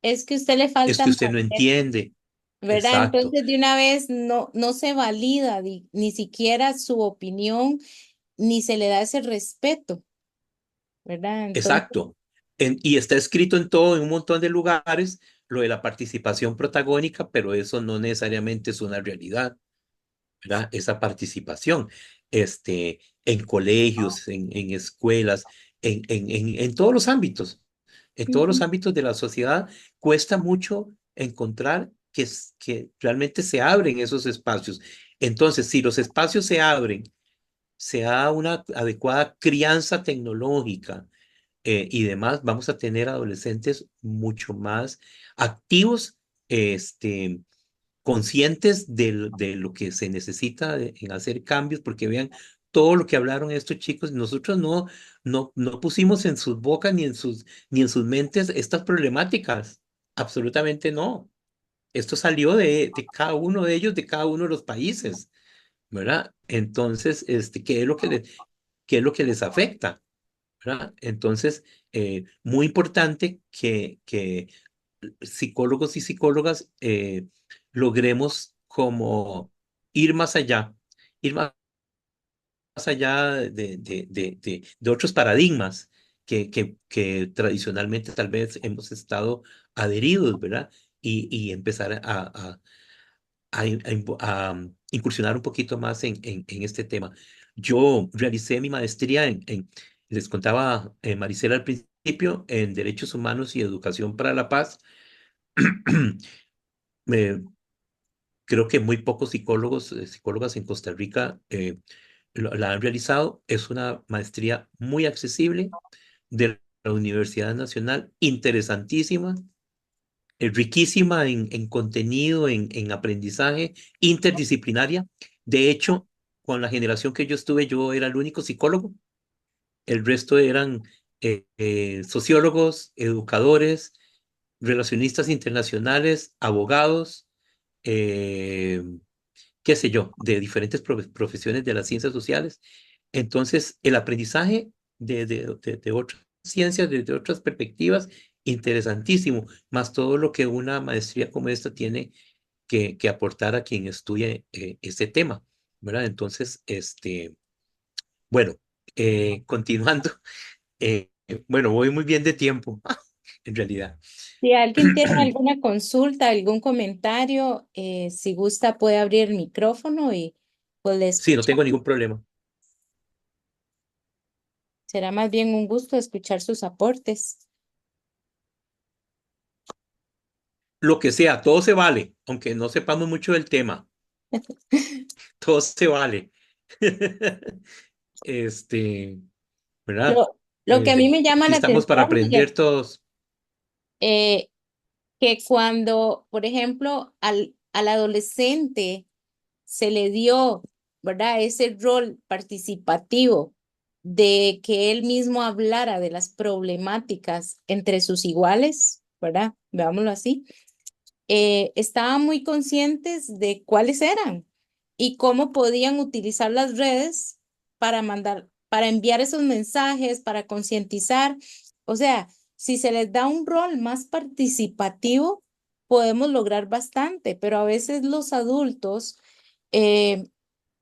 es que a usted le Es falta que usted no madurez, entiende. ¿verdad? Exacto, Entonces de una vez no se valida ni siquiera su opinión, ni se le da ese respeto, ¿verdad? Entonces, exacto. Y está escrito en todo, en un montón de lugares, lo de la participación protagónica, pero eso no necesariamente es una realidad, ¿verdad? Esa participación, en colegios, en escuelas, en todos los ámbitos, en todos los ujú, ámbitos de la sociedad, cuesta mucho encontrar que realmente se abren esos espacios. Entonces, si los espacios se abren, se da una adecuada crianza tecnológica, y demás, vamos a tener adolescentes mucho más activos, conscientes de lo que se necesita en hacer cambios, porque vean todo lo que hablaron estos chicos, nosotros no pusimos en sus bocas ni en sus mentes estas problemáticas, absolutamente no. Esto salió de cada uno de ellos, de cada uno de los países, ¿verdad? Entonces, ¿qué es lo que les afecta? ¿Verdad? Entonces, muy importante que psicólogos y psicólogas, logremos como ir más allá de otros paradigmas que tradicionalmente tal vez hemos estado adheridos, ¿verdad? Y empezar a incursionar un poquito más en este tema. Yo realicé mi maestría les contaba, Maricela al principio, en Derechos Humanos y Educación para la Paz. Eh, Creo que muy pocos psicólogos, psicólogas en Costa Rica la han realizado. Es una maestría muy accesible de la Universidad Nacional, interesantísima, riquísima en contenido, en aprendizaje, interdisciplinaria. De hecho, con la generación que yo estuve, yo era el único psicólogo. El resto eran sociólogos, educadores, relacionistas internacionales, abogados, eh, qué sé yo, de diferentes profesiones de las ciencias sociales. Entonces, el aprendizaje de otras ciencias, desde otras perspectivas, interesantísimo, más todo lo que una maestría como esta tiene que aportar a quien estudie este tema, ¿verdad? Entonces, bueno, continuando, bueno, voy muy bien de tiempo, en realidad. si alguien tiene alguna consulta, algún comentario, si gusta puede abrir el micrófono y pues le Sí, no tengo escuchamos. ningún problema. Será más bien un gusto escuchar sus aportes. Lo que sea, todo se vale, aunque no sepamos mucho del tema, todo se vale. Este, ¿verdad? Lo que a mí me llama Aquí la estamos para atención, aprender Miguel, todos. eh, que cuando, por ejemplo, al adolescente se le dio, ¿verdad? Ese rol participativo de que él mismo hablara de las problemáticas entre sus iguales, ¿verdad? Veámoslo así. Estaban muy conscientes de cuáles eran y cómo podían utilizar las redes para mandar, para enviar esos mensajes, para concientizar. O sea, si se les da un rol más participativo, podemos lograr bastante, pero a veces los adultos eh,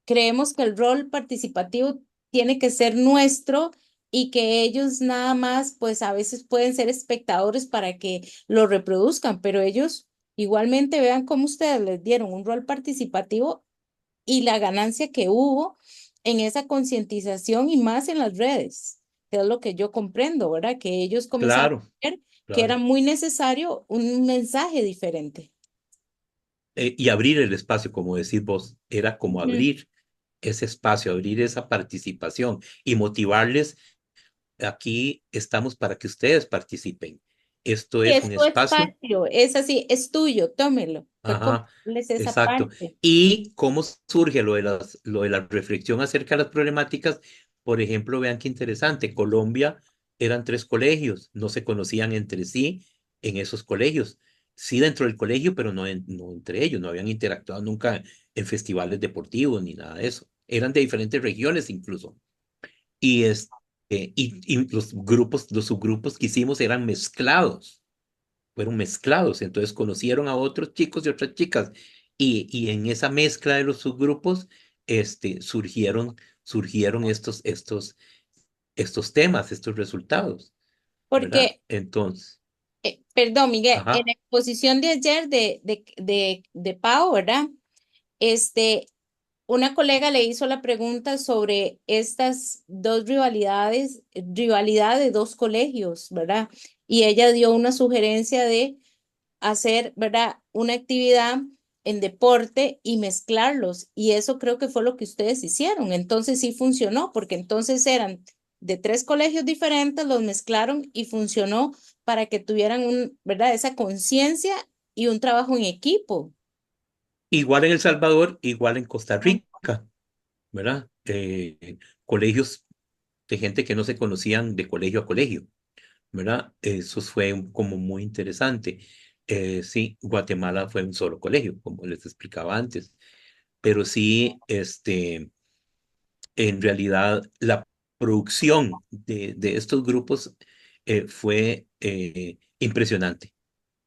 creemos que el rol participativo tiene que ser nuestro y que ellos nada más, pues a veces pueden ser espectadores para que lo reproduzcan, pero ellos igualmente vean cómo ustedes les dieron un rol participativo y la ganancia que hubo en esa concientización y más en las redes, que es lo que yo comprendo, ¿verdad? Que ellos comenzaron Claro, a ver que era claro. muy necesario un mensaje diferente. Y abrir el espacio, como decís vos, era como Ujú. abrir ese espacio, abrir esa participación y motivarles. Aquí estamos para que ustedes participen. Esto Y es es un tu espacio. espacio, es así, es tuyo, tómelo. Fue como Ajá, darles esa exacto. parte. ¿Y cómo surge lo de la reflexión acerca de las problemáticas? Por ejemplo, vean qué interesante. Colombia eran 3 colegios, no se conocían entre sí, en esos colegios. Sí dentro del colegio, pero no, no entre ellos, no habían interactuado nunca en festivales deportivos ni nada de eso. Eran de diferentes regiones incluso. Y, y los grupos, los subgrupos que hicimos eran mezclados, fueron mezclados. Entonces conocieron a otros chicos y otras chicas. Y en esa mezcla de los subgrupos, surgieron estos temas, estos resultados, ¿verdad? Porque, Entonces, perdón, Miguel, en ajá. la exposición de ayer de Pau, ¿verdad? Este, una colega le hizo la pregunta sobre estas dos rivalidad de dos colegios, ¿verdad? Y ella dio una sugerencia de hacer, ¿verdad? Una actividad en deporte y mezclarlos. Y eso creo que fue lo que ustedes hicieron. Entonces sí funcionó, porque entonces eran de tres colegios diferentes, los mezclaron y funcionó para que tuvieran ¿verdad? Esa conciencia y un trabajo en equipo. Igual en El Salvador, igual en Costa Rica, ¿verdad? Colegios de gente que no se conocían de colegio a colegio, ¿verdad? Eso fue como muy interesante. Sí, Guatemala fue un solo colegio, como les explicaba antes, pero sí, en realidad la producción de estos grupos fue impresionante,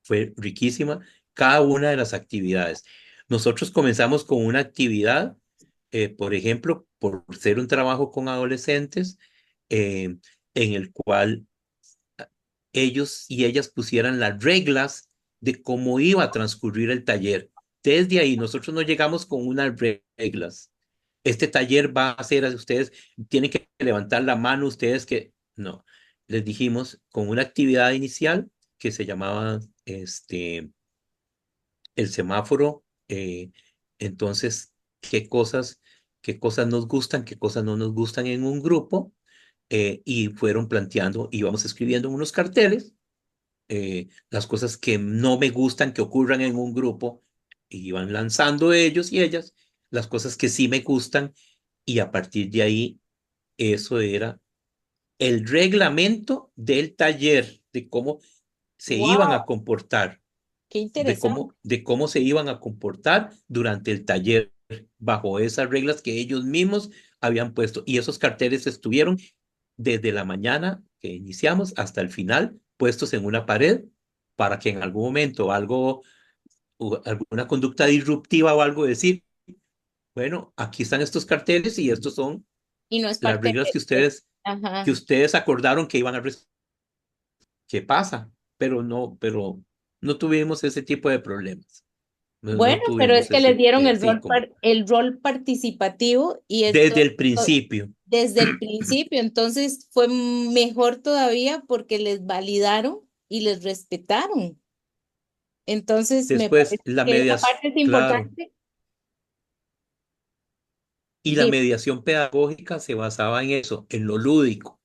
fue riquísima cada una de las actividades. Nosotros comenzamos con una actividad, por ejemplo, por ser un trabajo con adolescentes, eh, en el cual ellos y ellas pusieran las reglas de cómo iba a transcurrir el taller. Desde ahí, nosotros no llegamos con unas reglas. Este taller va a ser, ustedes tienen que levantar la mano, ustedes que, no, les dijimos con una actividad inicial que se llamaba, el semáforo, entonces, qué cosas nos gustan, qué cosas no nos gustan en un grupo, y fueron planteando, íbamos escribiendo en unos carteles, las cosas que no me gustan que ocurran en un grupo, y iban lanzando ellos y ellas las cosas que sí me gustan, y a partir de ahí, eso era el reglamento del taller, de cómo se iban a ¡Wow! comportar, ¡Qué interesante! de cómo se iban a comportar durante el taller, bajo esas reglas que ellos mismos habían puesto. Y esos carteles estuvieron desde la mañana que iniciamos hasta el final, puestos en una pared, para que en algún momento algo, o alguna conducta disruptiva o algo decir, bueno, aquí están estos carteles y estos son Y no es las parte reglas que ajá. ustedes acordaron que iban a ¿qué pasa? Pero no tuvimos ese tipo de problemas. No, Bueno, no pero es tuvimos que les ese, dieron sí, como el rol participativo y esto desde el principio. desde el principio. Entonces fue mejor todavía porque les validaron y les respetaron. Entonces me Después, parece que esa parte es claro, importante. y la Dime. mediación pedagógica se basaba en eso, en lo lúdico,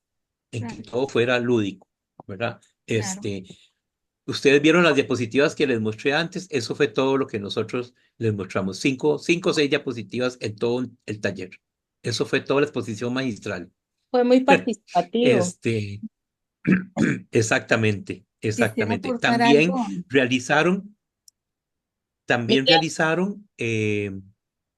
en que Claro, todo fuera lúdico, ¿verdad? claro. Ustedes vieron las diapositivas que les mostré antes, eso fue todo lo que nosotros les mostramos, cinco o seis diapositivas en todo el taller. Eso fue toda la exposición magistral. Fue muy participativo. Este, exactamente, Quisiera exactamente. aportar algo. También Miguel, realizaron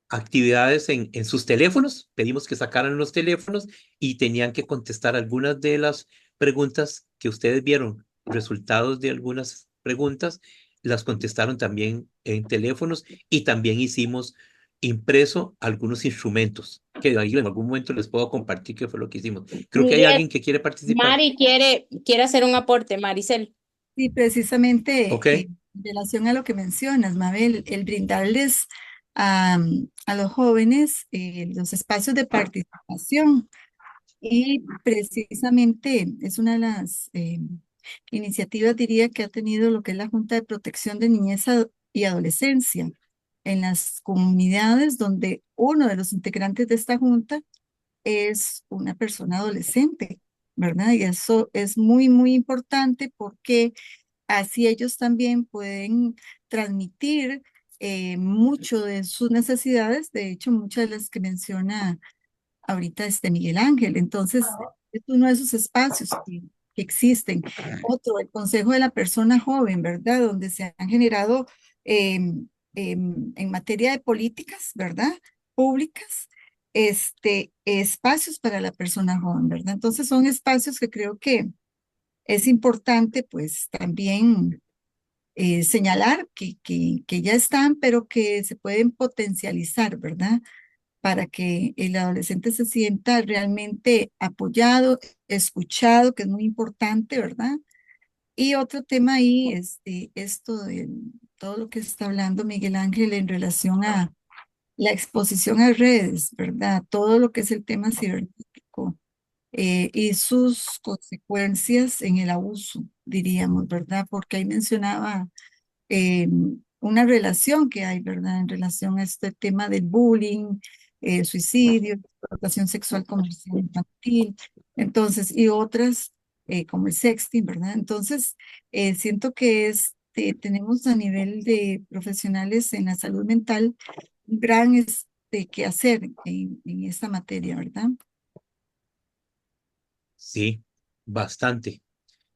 actividades en sus teléfonos. Pedimos que sacaran los teléfonos y tenían que contestar algunas de las preguntas que ustedes vieron. Resultados de algunas preguntas las contestaron también en teléfonos, y también hicimos impreso algunos instrumentos que ahí en algún momento les puedo compartir qué fue lo que hicimos. Creo que hay Miguel, alguien que quiere participar. Mari quiere hacer un aporte, Maricel. Sí, precisamente ¿Ok? en relación a lo que mencionas, Mabel, el brindarles a los jóvenes los espacios de participación. Y precisamente es una de las iniciativas, diría, que ha tenido lo que es la Junta de Protección de Niñez y Adolescencia en las comunidades donde uno de los integrantes de esta junta es una persona adolescente, ¿verdad? Y eso es muy, muy importante porque así ellos también pueden transmitir mucho de sus necesidades, de hecho, muchas de las que menciona ahorita Miguel Ángel. Entonces, es uno de esos espacios que que existen. Otro, el Consejo de la Persona Joven, ¿verdad? Donde se han generado en materia de políticas, ¿verdad? Públicas, espacios para la persona joven, ¿verdad? Entonces son espacios que creo que es importante, pues, también señalar que ya están, pero que se pueden potencializar, ¿verdad? Para que el adolescente se sienta realmente apoyado, escuchado, que es muy importante, ¿verdad? Y otro tema ahí, esto de todo lo que está hablando Miguel Ángel en relación a la exposición a redes, ¿verdad? Todo lo que es el tema cibernético y sus consecuencias en el abuso, diríamos, ¿verdad? Porque ahí mencionaba eh, una relación que hay, ¿verdad? En relación a este tema del bullying, suicidio, explotación sexual comercial infantil, entonces, y otras como el sexting, ¿verdad? Entonces, siento que tenemos a nivel de profesionales en la salud mental un gran que hacer en esta materia, ¿verdad? Sí, bastante,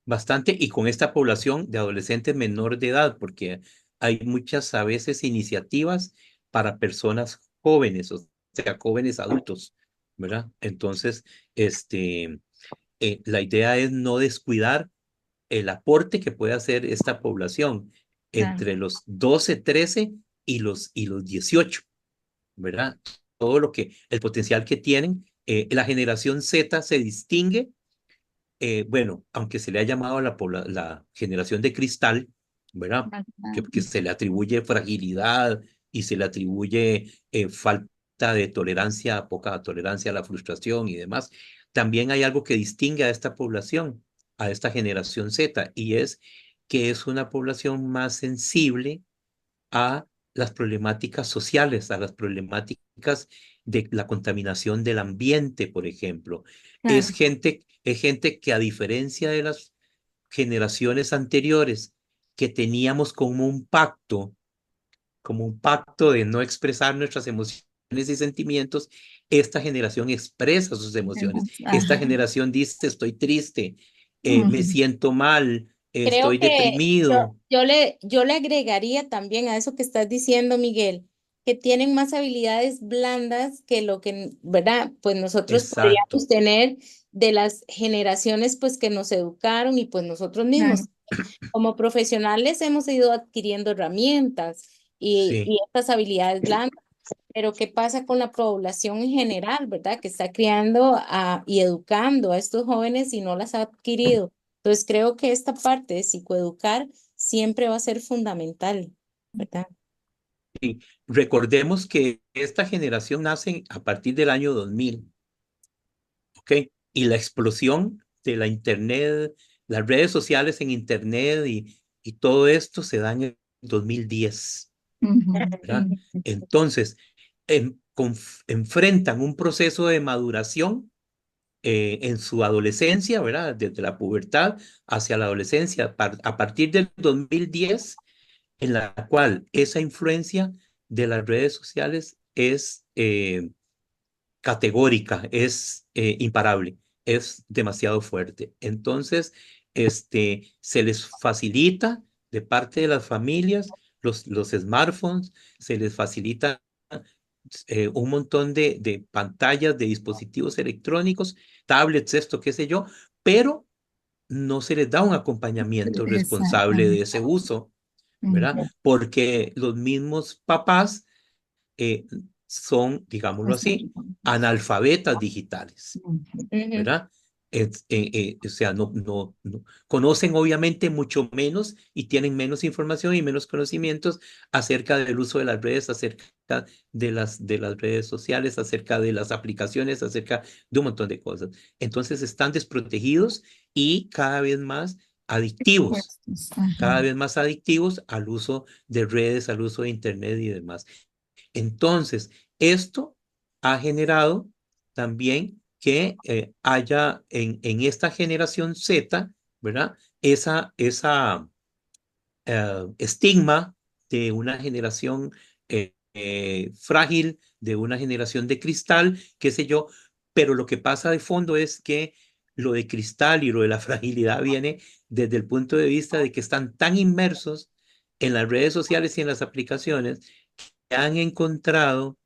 bastante. Y con esta población de adolescentes menor de edad, porque hay muchas a veces iniciativas para personas jóvenes, o sea, jóvenes adultos, ¿verdad? Entonces, la idea es no descuidar el aporte que puede hacer esta población Claro. entre los 12, 13 y los 18, ¿verdad? Todo lo que, el potencial que tienen. La generación Z se distingue, bueno, aunque se le ha llamado la generación de cristal, ¿verdad? Que se le atribuye fragilidad y se le atribuye falta de tolerancia, poca tolerancia a la frustración y demás. También hay algo que distingue a esta población, a esta generación Z, y es que es una población más sensible a las problemáticas sociales, a las problemáticas de la contaminación del ambiente, por ejemplo. Claro. Es gente que, a diferencia de las generaciones anteriores, que teníamos como un pacto de no expresar nuestras emociones y sentimientos, esta generación expresa sus emociones. Esta Ajá. generación dice: estoy triste, me Ujú. siento mal, Creo estoy que deprimido. yo le agregaría también a eso que estás diciendo, Miguel, que tienen más habilidades blandas que lo que, ¿verdad? Pues nosotros podríamos Exacto. tener de las generaciones pues que nos educaron y pues nosotros Claro. mismos como profesionales hemos ido adquiriendo herramientas Sí. y estas habilidades blandas. Pero ¿qué pasa con la población en general, verdad? Que está criando y educando a estos jóvenes y no las ha adquirido. Entonces creo que esta parte de psicoeducar siempre va a ser fundamental, ¿verdad? Y recordemos que esta generación nace a partir del año 2000, ¿ok? Y la explosión de la Internet, las redes sociales en Internet y todo esto se da en el 2010, Ujú. ¿verdad? Entonces, enfrentan un proceso de maduración en su adolescencia, ¿verdad? Desde la pubertad hacia la adolescencia, a partir del 2010, en la cual esa influencia de las redes sociales es categórica, es imparable, es demasiado fuerte. Entonces, se les facilita de parte de las familias los smartphones, se les facilita un montón de pantallas, de dispositivos electrónicos, tablets, esto, qué sé yo, pero no se les da un acompañamiento responsable de Exactamente. ese uso, ¿verdad? Ujú. Porque los mismos papás eh, son, digámoslo así, analfabetas digitales, Ujú. Ujú. ¿verdad? O sea, no conocen obviamente mucho menos y tienen menos información y menos conocimientos acerca del uso de las redes, acerca de las redes sociales, acerca de las aplicaciones, acerca de un montón de cosas. Entonces están desprotegidos y Expuestos. Ajá. cada vez más adictivos al uso de redes, al uso de Internet y demás. Entonces, esto ha generado también que haya en esta generación Z, ¿verdad? Esa estigma de una generación frágil, de una generación de cristal, qué sé yo, pero lo que pasa de fondo es que lo de cristal y lo de la fragilidad viene desde el punto de vista de que están tan inmersos en las redes sociales y en las aplicaciones que han encontrado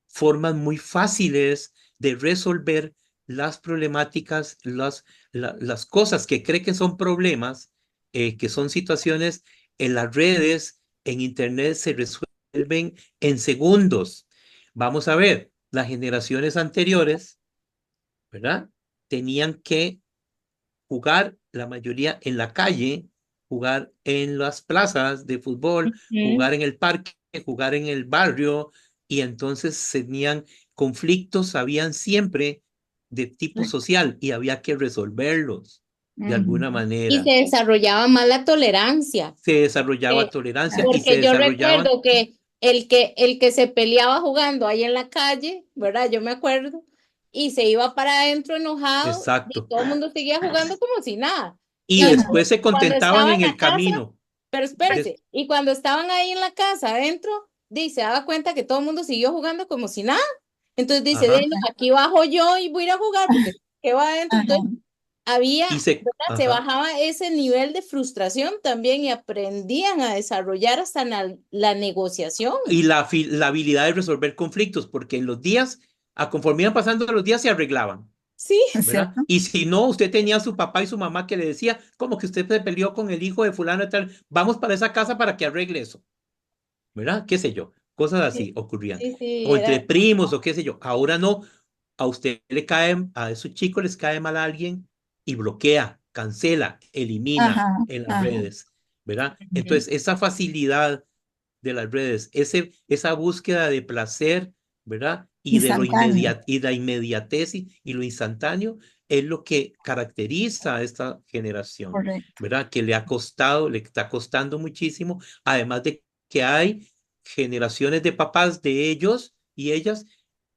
formas muy fáciles de resolver las problemáticas, las cosas que cree que son problemas, que son situaciones en las redes, en Internet, se resuelven en segundos. Vamos a ver, las generaciones anteriores, ¿verdad? Tenían que jugar la mayoría en la calle, jugar en las plazas de fútbol, jugar en el parque, jugar en el barrio, y entonces tenían conflictos, habían siempre de tipo social y había que resolverlos de alguna Y se manera. desarrollaba más la tolerancia. Se desarrollaba tolerancia y se Porque yo desarrollaban, recuerdo que el que se peleaba jugando ahí en la calle, ¿verdad? Yo me acuerdo, y se iba para adentro enojado y exacto, todo el mundo seguía jugando como si nada. y Y después se cuando contentaban estaba en en el la casa, camino. pero espérese, y cuando estaban ahí en la casa adentro, se daba cuenta que todo el mundo siguió jugando como si nada. Entonces dice, Ajá, no, aquí bajo yo y voy a ir a jugar porque ¿qué va adentro? Entonces Ajá, había, y se, ¿verdad? Se ajá. bajaba ese nivel de frustración también y aprendían a desarrollar hasta la negociación. Y la habilidad de resolver conflictos, porque en los días, conforme iban pasando los días, se arreglaban, Sí, ¿es ¿verdad? cierto? Y si no, usted tenía a su papá y su mamá que le decía, como que usted se peleó con el hijo de fulano y tal, vamos para esa casa para que arregle eso, ¿verdad? Qué sé yo, cosas así sí, ocurrían. sí, O entre era, primos o qué sé yo. Ahora no, a usted le cae, a esos chicos les cae mal a alguien y bloquea, cancela, elimina Ajá, en las ajá, redes, ¿verdad? Entonces, esa facilidad de las redes, esa búsqueda de placer, ¿verdad? Y de instantáneo, y la inmediatez y lo instantáneo es lo que caracteriza a esta generación, correcto. ¿verdad? Que le ha costado, le está costando muchísimo, además de que hay generaciones de papás de ellos y ellas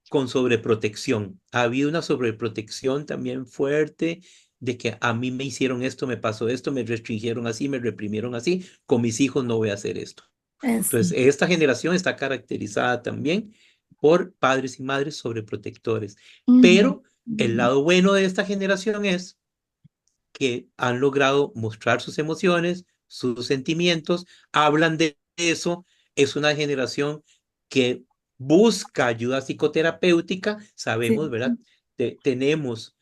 con sobreprotección. Ha habido una sobreprotección también fuerte de que a mí me hicieron esto, me pasó esto, me restringieron así, me reprimieron así, con mis hijos no voy a hacer esto. Eso. Entonces, esta generación está caracterizada también por padres y madres sobreprotectores. Ujú, Pero el ujú. lado bueno de esta generación es que han logrado mostrar sus emociones, sus sentimientos, hablan de eso. Es una generación que busca ayuda psicoterapéutica. Sabemos, Sí, ¿verdad? Tenemos,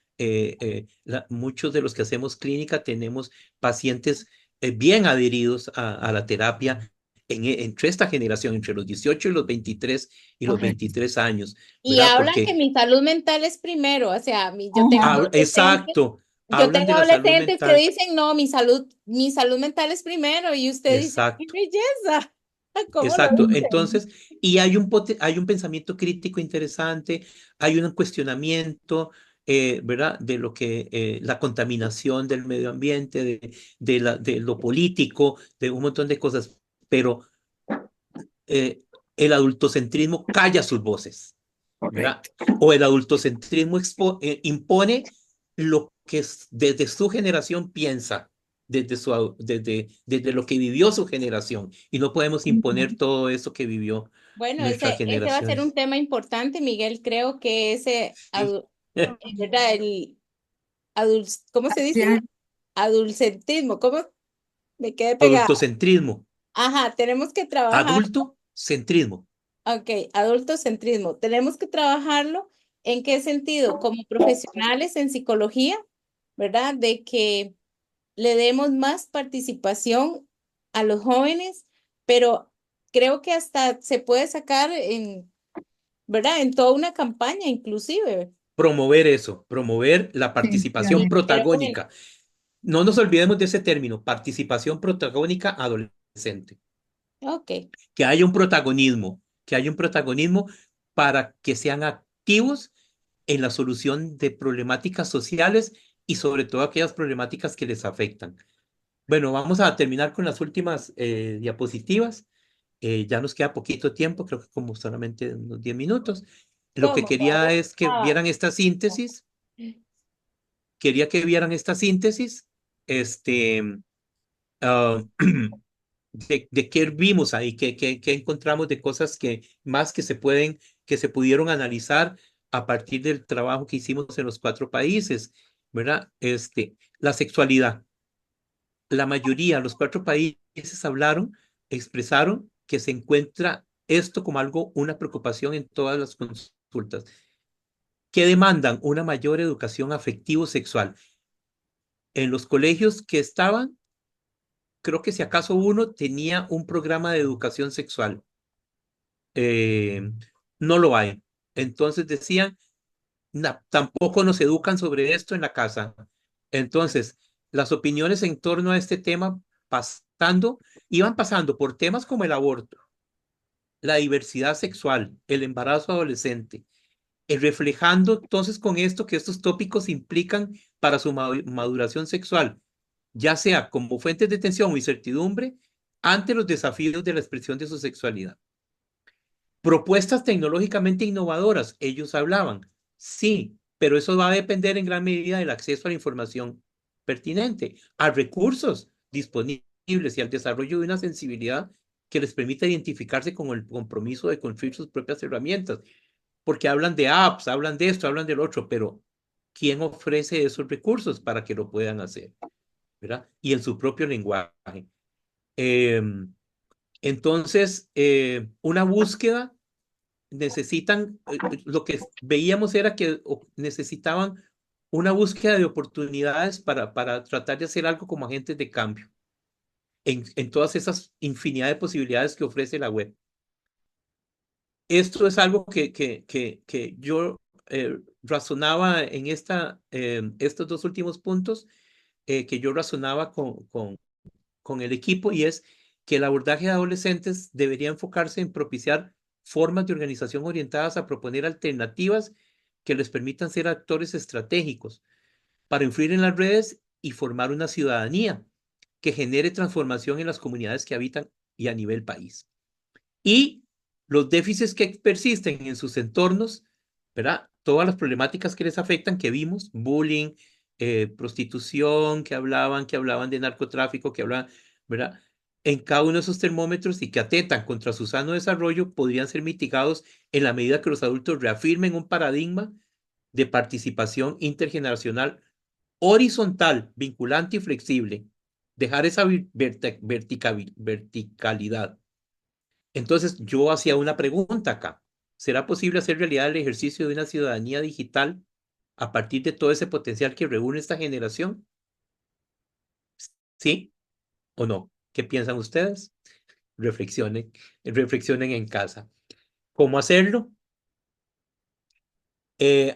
muchos de los que hacemos clínica, tenemos pacientes bien adheridos a la terapia entre esta generación, entre los 18 y los 23 y los correcto. 23 años, y ¿verdad? hablan que Porque, mi salud mental es primero, o sea, yo tengo adolescentes, exacto, yo hablan de tengo la salud adolescentes que mental. dicen, no, mi salud mental es primero, y usted dice, qué Exacto, belleza, ¿cómo lo exacto. dicen? Entonces, y hay un pensamiento crítico interesante, hay un cuestionamiento, ¿verdad? De lo que la contaminación del medio ambiente, de lo político, de un montón de cosas, pero eh, el adultocentrismo calla sus voces, ¿verdad? Correcto. O el adultocentrismo impone lo que desde su generación piensa, desde lo que vivió su generación, y no podemos imponer Ujú. todo eso que vivió Bueno, nuestras ese va a ser un generaciones. tema importante, Miguel. Creo que Sí. ¿verdad? ¿Cómo se dice? Ya, Adulcentismo, ¿cómo? Me quedé pegada. Adultocentrismo, Ajá, tenemos que trabajar, adultocentrismo. ok, adultocentrismo. Tenemos que trabajarlo. ¿En qué sentido? Como profesionales en psicología, ¿verdad? De que le demos más participación a los jóvenes, pero creo que hasta se puede sacar ¿verdad? En toda una campaña, inclusive. Promover eso, promover la participación definitivamente. Pero bueno, protagónica. No nos olvidemos de ese término, participación protagónica adolescente. ok. Que haya un protagonismo para que sean activos en la solución de problemáticas sociales y sobre todo aquellas problemáticas que les afectan. Bueno, vamos a terminar con las últimas diapositivas. Ya nos queda poquito tiempo, creo que como solamente unos 10 minutos. Lo que ¿Cómo? quería es que Ah, vieran esta síntesis, quería que vieran esta síntesis, este, ah, de qué vimos ahí, qué encontramos de cosas que más que se pudieron analizar a partir del trabajo que hicimos en los 4 países. ¿verdad? La sexualidad. La mayoría, los 4 países expresaron que se encuentra esto como algo, una preocupación en todas las consultas, que demandan una mayor educación afectivo-sexual. En los colegios que estaban, creo que si acaso uno tenía un programa de educación sexual. No lo hay. Entonces decían, tampoco nos educan sobre esto en la casa. Entonces, las opiniones en torno a este tema iban pasando por temas como el aborto, la diversidad sexual, el embarazo adolescente, reflejando entonces con esto que estos tópicos implican para su maduración sexual, ya sea como fuentes de tensión o incertidumbre ante los desafíos de la expresión de su sexualidad. Propuestas tecnológicamente innovadoras, ellos hablaban, sí, pero eso va a depender en gran medida del acceso a la información pertinente, a recursos disponibles y al desarrollo de una sensibilidad que les permita identificarse con el compromiso de construir sus propias herramientas, porque hablan de apps, hablan de esto, hablan del otro, pero ¿quién ofrece esos recursos para que lo puedan hacer? ¿Verdad? Y en su propio lenguaje. Entonces, una búsqueda lo que veíamos era que necesitaban una búsqueda de oportunidades para tratar de hacer algo como agentes de cambio en todas esas infinidad de posibilidades que ofrece la web. Esto es algo que yo razonaba en estos 2 últimos puntos, que yo razonaba con el equipo, y es que el abordaje de adolescentes debería enfocarse en propiciar formas de organización orientadas a proponer alternativas que les permitan ser actores estratégicos para influir en las redes y formar una ciudadanía que genere transformación en las comunidades que habitan y a nivel país. Y los déficits que persisten en sus entornos, ¿verdad? Todas las problemáticas que les afectan, que vimos, bullying, prostitución, que hablaban de narcotráfico, que hablaban, ¿verdad? En cada uno de esos termómetros y que atentan contra su sano desarrollo, podrían ser mitigados en la medida que los adultos reafirmen un paradigma de participación intergeneracional horizontal, vinculante y flexible. Dejar esa verticalidad. Entonces, yo hacía una pregunta acá. ¿Será posible hacer realidad el ejercicio de una ciudadanía digital a partir de todo ese potencial que reúne esta generación? ¿Sí o no? ¿Qué piensan ustedes? Reflexionen en casa. ¿Cómo hacerlo?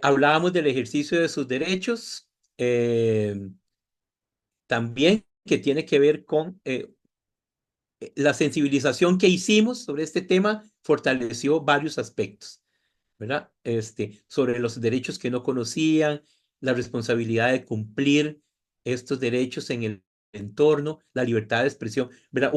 Hablábamos del ejercicio de sus derechos, también que tiene que ver con la sensibilización que hicimos sobre este tema, fortaleció varios aspectos, ¿verdad? Sobre los derechos que no conocían, la responsabilidad de cumplir estos derechos en el entorno, la libertad de expresión, ¿verdad?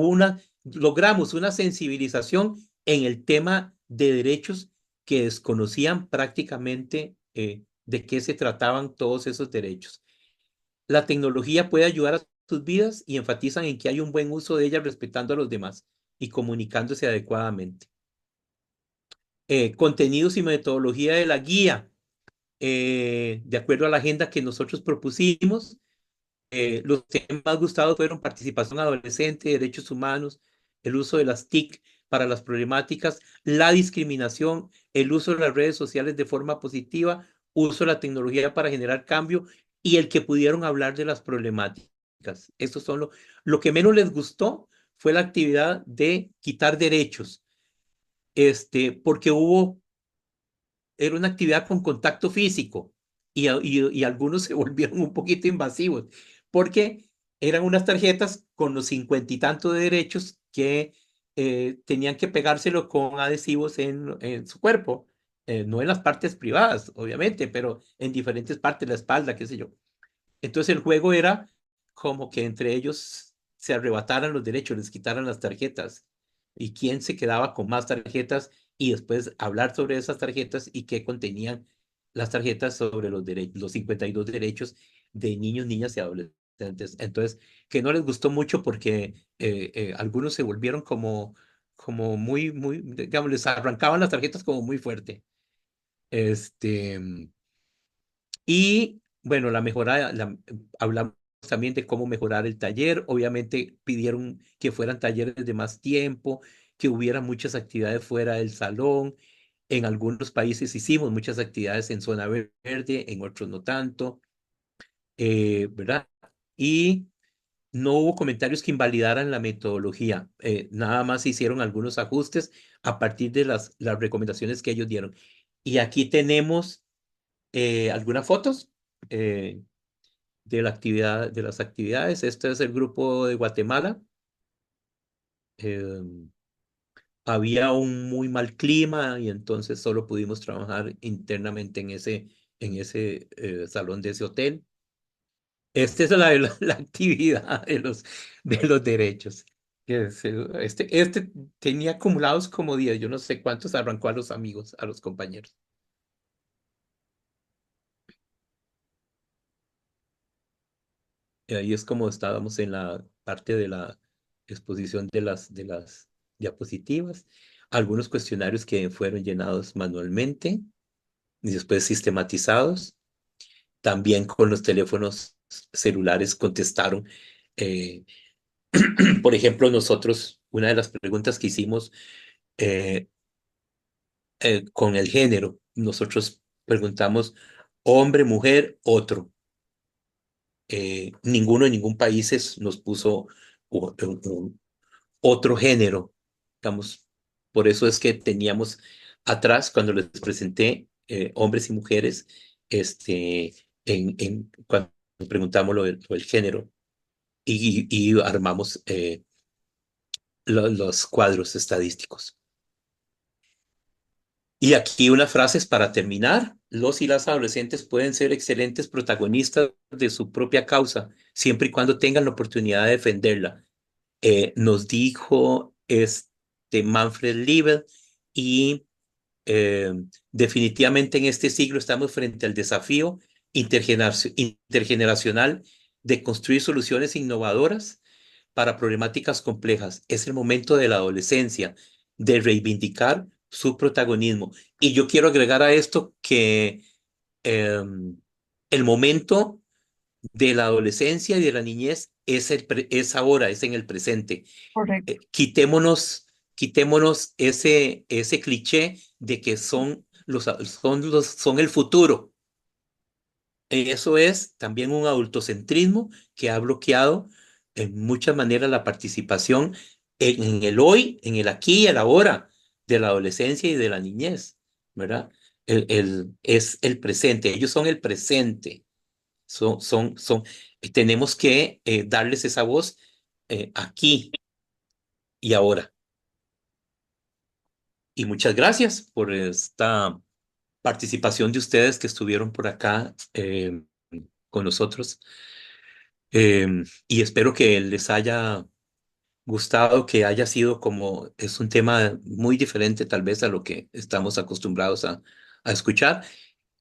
Logramos una sensibilización en el tema de derechos que desconocían prácticamente de qué se trataban todos esos derechos. La tecnología puede ayudar a sus vidas y enfatizan en que hay un buen uso de ella respetando a los demás y comunicándose adecuadamente. Contenidos y metodología de la guía, de acuerdo a la agenda que nosotros propusimos. Los temas más gustados fueron participación adolescente, derechos humanos, el uso de las TIC para las problemáticas, la discriminación, el uso de las redes sociales de forma positiva, uso de la tecnología para generar cambio y el que pudieron hablar de las problemáticas. Estos son lo que menos les gustó fue la actividad de quitar derechos, porque era una actividad con contacto físico y algunos se volvieron un poquito invasivos porque eran unas tarjetas con los 50 y tanto de derechos que tenían que pegárselo con adhesivos en su cuerpo, no en las partes privadas, obviamente, pero en diferentes partes, la espalda, qué sé yo. Entonces el juego era como que entre ellos se arrebataran los derechos, les quitaran las tarjetas y quién se quedaba con más tarjetas y después hablar sobre esas tarjetas y qué contenían las tarjetas sobre los 52 derechos de niños, niñas y adolescentes. Entonces, que no les gustó mucho porque algunos se volvieron como muy, digamos, les arrancaban las tarjetas como muy fuerte. Y bueno, la mejora, hablamos también de cómo mejorar el taller. Obviamente pidieron que fueran talleres de más tiempo, que hubiera muchas actividades fuera del salón. En algunos países hicimos muchas actividades en zona verde, en otros no tanto, ¿verdad? Y no hubo comentarios que invalidaran la metodología. Nada más se hicieron algunos ajustes a partir de las recomendaciones que ellos dieron. Y aquí tenemos algunas fotos. De la actividad, de las actividades. Este es el grupo de Guatemala. Eh, Había un muy mal clima y entonces solo pudimos trabajar internamente en ese salón de ese hotel. Esta es la actividad de los derechos. Este tenía acumulados como 10, yo no sé cuántos arrancó a los amigos, a los compañeros. Y ahí es como estábamos en la parte de la exposición de las diapositivas, algunos cuestionarios que fueron llenados manualmente y después sistematizados. También con los teléfonos celulares contestaron. eh, por ejemplo, nosotros, una de las preguntas que hicimos eh, con el género, nosotros preguntamos hombre, mujer, otro. Ninguno en ningún país nos puso otro género. Digamos, por eso es que teníamos atrás, cuando les presenté hombres y mujeres, cuando preguntamos lo del género y armamos los cuadros estadísticos. Y aquí unas frases para terminar. Los y las adolescentes pueden ser excelentes protagonistas de su propia causa, siempre y cuando tengan la oportunidad de defenderla. Nos dijo Manfred Liebel, y eh, definitivamente en este siglo estamos frente al desafío intergeneracional de construir soluciones innovadoras para problemáticas complejas. Es el momento de la adolescencia, de reivindicar su protagonismo. Y yo quiero agregar a esto que eh, el momento de la adolescencia y de la niñez es ahora, es en el presente. Correcto. Quitémonos ese cliché de que son el futuro. Eso es también un adultocentrismo que ha bloqueado en muchas maneras la participación en el hoy, en el aquí y el ahora de la adolescencia y de la niñez, ¿verdad? Es el presente, ellos son el presente, tenemos que darles esa voz aquí y ahora. Y muchas gracias por esta participación de ustedes que estuvieron por acá con nosotros. Y espero que les haya gustado, que haya sido como, es un tema muy diferente tal vez a lo que estamos acostumbrados a escuchar.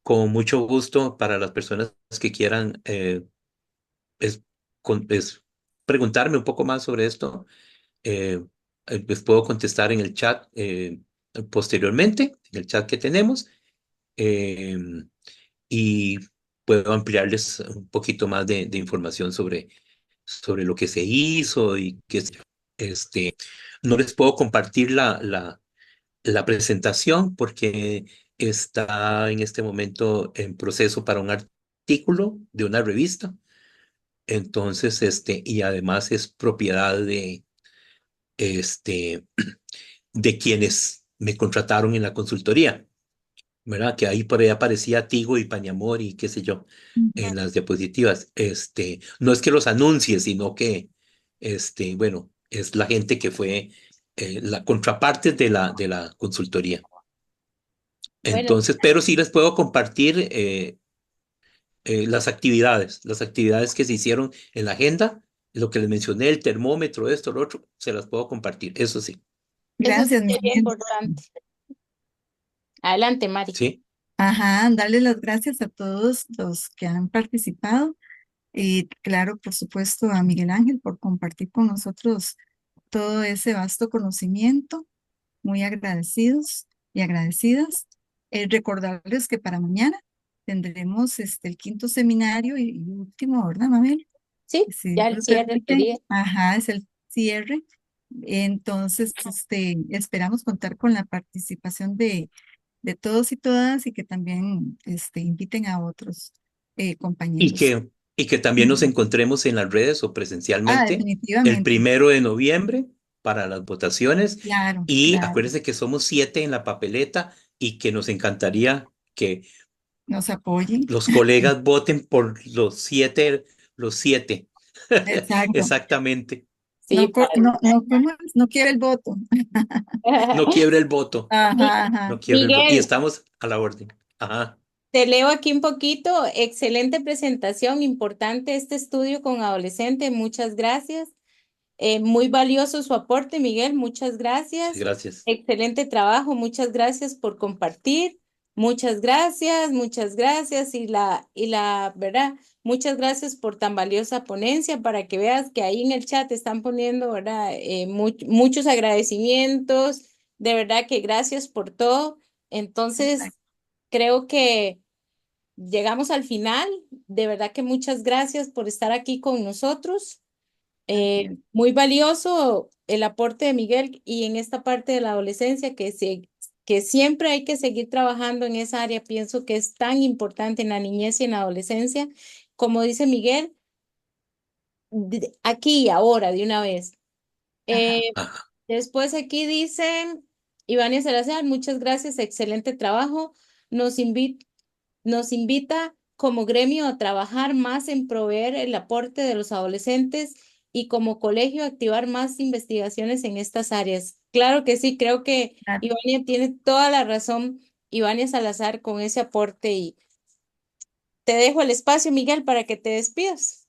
Con mucho gusto para las personas que quieran es, es preguntarme un poco más sobre esto. eh, Les puedo contestar en el chat posteriormente, en el chat que tenemos, eh, y puedo ampliarles un poquito más de información sobre lo que se hizo y qué sé yo. No les puedo compartir la presentación porque está en este momento en proceso para un artículo de una revista. Entonces, y además es propiedad este, de quienes me contrataron en la consultoría, ¿verdad? Que ahí por ahí aparecía Tigo y Pañamor y qué sé yo, en las diapositivas. No es que los anuncie, sino que, bueno, es la gente que fue la contraparte de la consultoría. Bueno, Entonces, pero sí les puedo compartir las actividades que se hicieron en la agenda, lo que les mencioné, el termómetro, esto, lo otro, se las puedo compartir, eso sí. eso sí Gracias, sería Miguel. importante. Adelante, Mari. ¿Sí? Ajá, darle las gracias a todos los que han participado y claro, por supuesto, a Miguel Ángel por compartir con nosotros todo ese vasto conocimiento. Muy agradecidos y agradecidas. Recordarles que para mañana tendremos el quinto seminario y último, ¿verdad, Mabel? Sí, Si ya Dios el lo cierre permite. sería. Ajá, es el cierre. Entonces, esperamos contar con la participación de todos y todas y que también inviten a otros Y compañeros. que también nos Ujú. encontremos en las redes o Ah, presencialmente el definitivamente. 1 de noviembre para las votaciones. Claro, Y claro. acuérdense que somos 7 en la papeleta y que nos encantaría que Nos apoyen. los colegas voten por los siete. Exacto. Exactamente. Sí, No quiere el voto. No quiebre el voto. Ajá, No ajá. quiebre el voto. Y Miguel, estamos a la orden. Ajá. te leo aquí un poquito. Excelente presentación, importante este estudio con adolescentes. Muchas gracias. Muy valioso su aporte, Miguel. Muchas Sí, gracias. gracias. Excelente trabajo. Muchas gracias por compartir. Muchas gracias, muchas gracias. ¿Verdad? Muchas gracias por tan valiosa ponencia para que veas que ahí en el chat están poniendo, ¿verdad? Muchos agradecimientos. De verdad que gracias por todo. Entonces, Exacto. creo que llegamos al final. De verdad que muchas gracias por estar aquí con nosotros. Así es. Muy valioso el aporte de Miguel y en esta parte de la adolescencia que siempre hay que seguir trabajando en esa área. Pienso que es tan importante en la niñez y en la adolescencia. Como dice Miguel, aquí y ahora, de una vez. Ajá. Eh, Ajá. Después aquí dicen, Ivania Salazar, muchas gracias, excelente trabajo. Nos invita Nos invita como gremio a trabajar más en proveer el aporte de los adolescentes y como colegio a activar más investigaciones en estas áreas. Claro que sí, creo que Claro. Ivania tiene toda la razón, Ivania Salazar, con ese aporte y te dejo el espacio, Miguel, para que te despidas.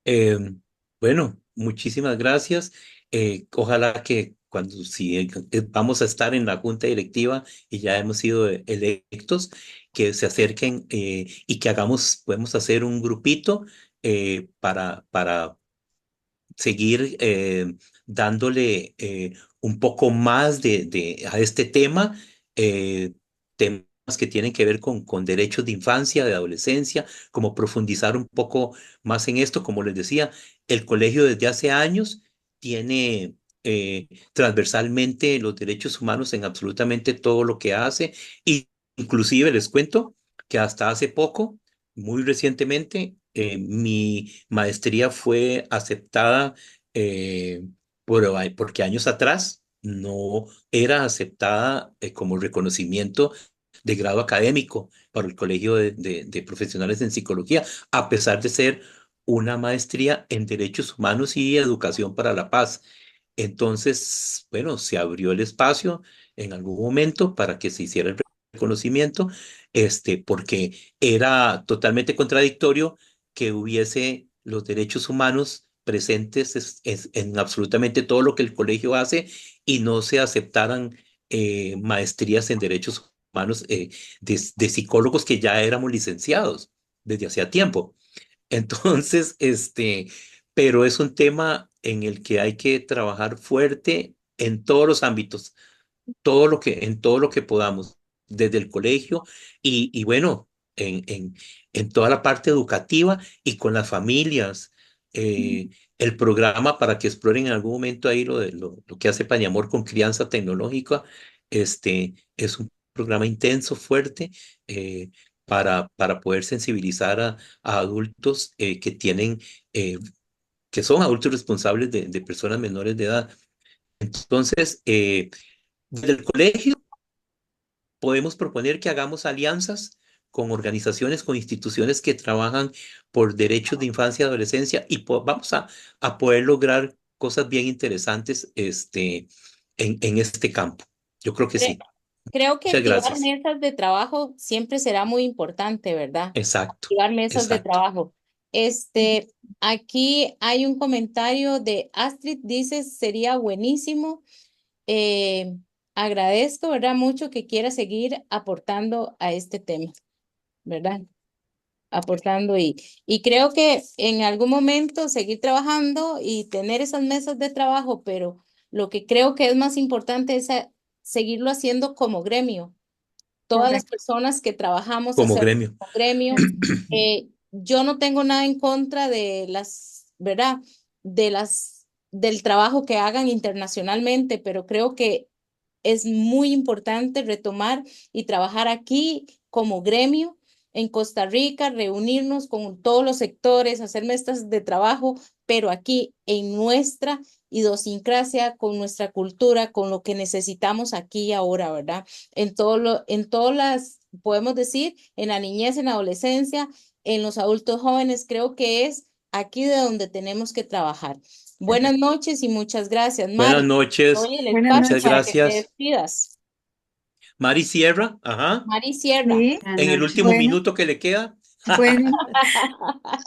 Eh, bueno, muchísimas gracias. Ojalá que cuando si vamos a estar en la junta directiva y ya hemos sido electos, que se acerquen y que podemos hacer un grupito para seguir dándole un poco más a este tema, temas que tienen que ver con derechos de infancia, de adolescencia, como profundizar un poco más en esto. Como les decía, el colegio desde hace años tiene transversalmente los derechos humanos en absolutamente todo lo que hace, y inclusive les cuento que hasta hace poco, muy recientemente, mi maestría fue aceptada eh, porque años atrás no era aceptada como reconocimiento de grado académico para el Colegio de Profesionales en Psicología, a pesar de ser una maestría en Derechos Humanos y Educación para la Paz. Entonces, bueno, se abrió el espacio en algún momento para que se hiciera el reconocimiento, porque era totalmente contradictorio que hubiese los derechos humanos presentes en absolutamente todo lo que el colegio hace y no se aceptaran maestrías en derechos humanos de psicólogos que ya éramos licenciados desde hacía tiempo. Entonces, pero es un tema en el que hay que trabajar fuerte en todos los ámbitos, en todo lo que podamos, desde el colegio y bueno, en toda la parte educativa y con las familias. eh, el programa para que exploren en algún momento ahí lo que hace Pañamor con crianza tecnológica, es un programa intenso, fuerte, para poder sensibilizar a adultos que son adultos responsables de personas menores de edad. Entonces, desde el colegio podemos proponer que hagamos alianzas con organizaciones, con instituciones que trabajan por derechos de infancia y adolescencia y vamos a poder lograr cosas bien interesantes en este campo. Yo creo que Cre- sí. Creo que Muchas activar gracias. mesas de trabajo siempre será muy importante, ¿verdad? Exacto, Activar mesas de exacto. trabajo. Aquí hay un comentario de Astrid, dice, sería buenísimo. Eh, Agradezco, ¿verdad? Mucho que quiera seguir aportando a este tema, ¿verdad? Aportando y creo que en algún momento seguir trabajando y tener esas mesas de trabajo, pero lo que creo que es más importante es seguirlo haciendo como gremio, todas las correcto. personas que trabajamos, como hacerlo gremio. como gremio. Yo no tengo nada en contra de las, ¿verdad? Del trabajo que hagan internacionalmente, pero creo que es muy importante retomar y trabajar aquí como gremio en Costa Rica, reunirnos con todos los sectores, hacer mesas de trabajo, pero aquí en nuestra idiosincrasia, con nuestra cultura, con lo que necesitamos aquí y ahora, ¿verdad? En todas las, podemos decir, en la niñez, en la adolescencia, en los adultos jóvenes, creo que es aquí de donde tenemos que trabajar. Buenas noches y muchas gracias, Buenas Mari. noches, Doy el Buenas espacio muchas para noches. que te gracias. despidas. Mari Sierra, ajá, Mari Sierra. Sí, en el Buenas noches. último bueno, minuto que le queda. bueno,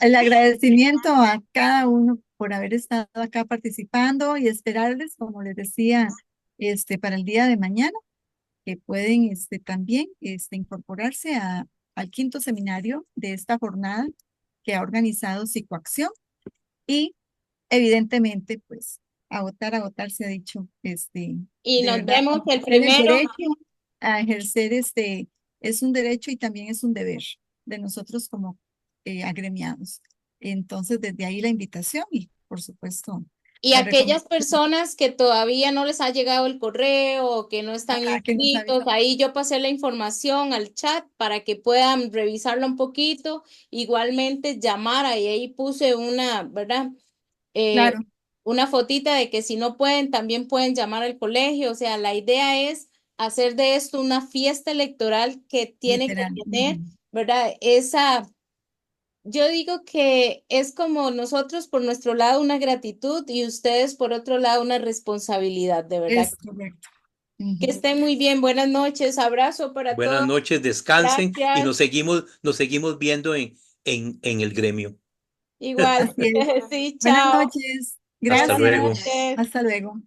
el agradecimiento a cada uno por haber estado acá participando y esperarles, como les decía, para el día de mañana, que pueden también incorporarse al quinto seminario de esta jornada que ha organizado Psicoacción y evidentemente, pues, a votar se ha dicho, Y de nos verdad, vemos el ejercer el primero. derecho a ejercer es un derecho y también es un deber de nosotros como agremiados. Entonces, desde ahí la invitación y, por supuesto, Y la aquellas recomendación personas que todavía no les ha llegado el correo o que no están que nos inscritos, avisa. ahí yo pasé la información al chat para que puedan revisarlo un poquito. Igualmente llamar, ahí puse una, ¿verdad? Claro, Una fotita de que si no pueden, también pueden llamar al colegio. O sea, la idea es hacer de esto una fiesta electoral que tiene que literal. tener, ¿verdad? Yo digo que es como nosotros por nuestro lado una gratitud y ustedes por otro lado una responsabilidad, de verdad. Es correcto. Que Ujú. estén muy bien. Buenas noches. Abrazo para Buenas todos. noches, descansen y Gracias. nos seguimos viendo en el gremio. Igual. Así es. Sí, Buenas chao. noches. Hasta Buenas Gracias. luego. noches. Hasta luego.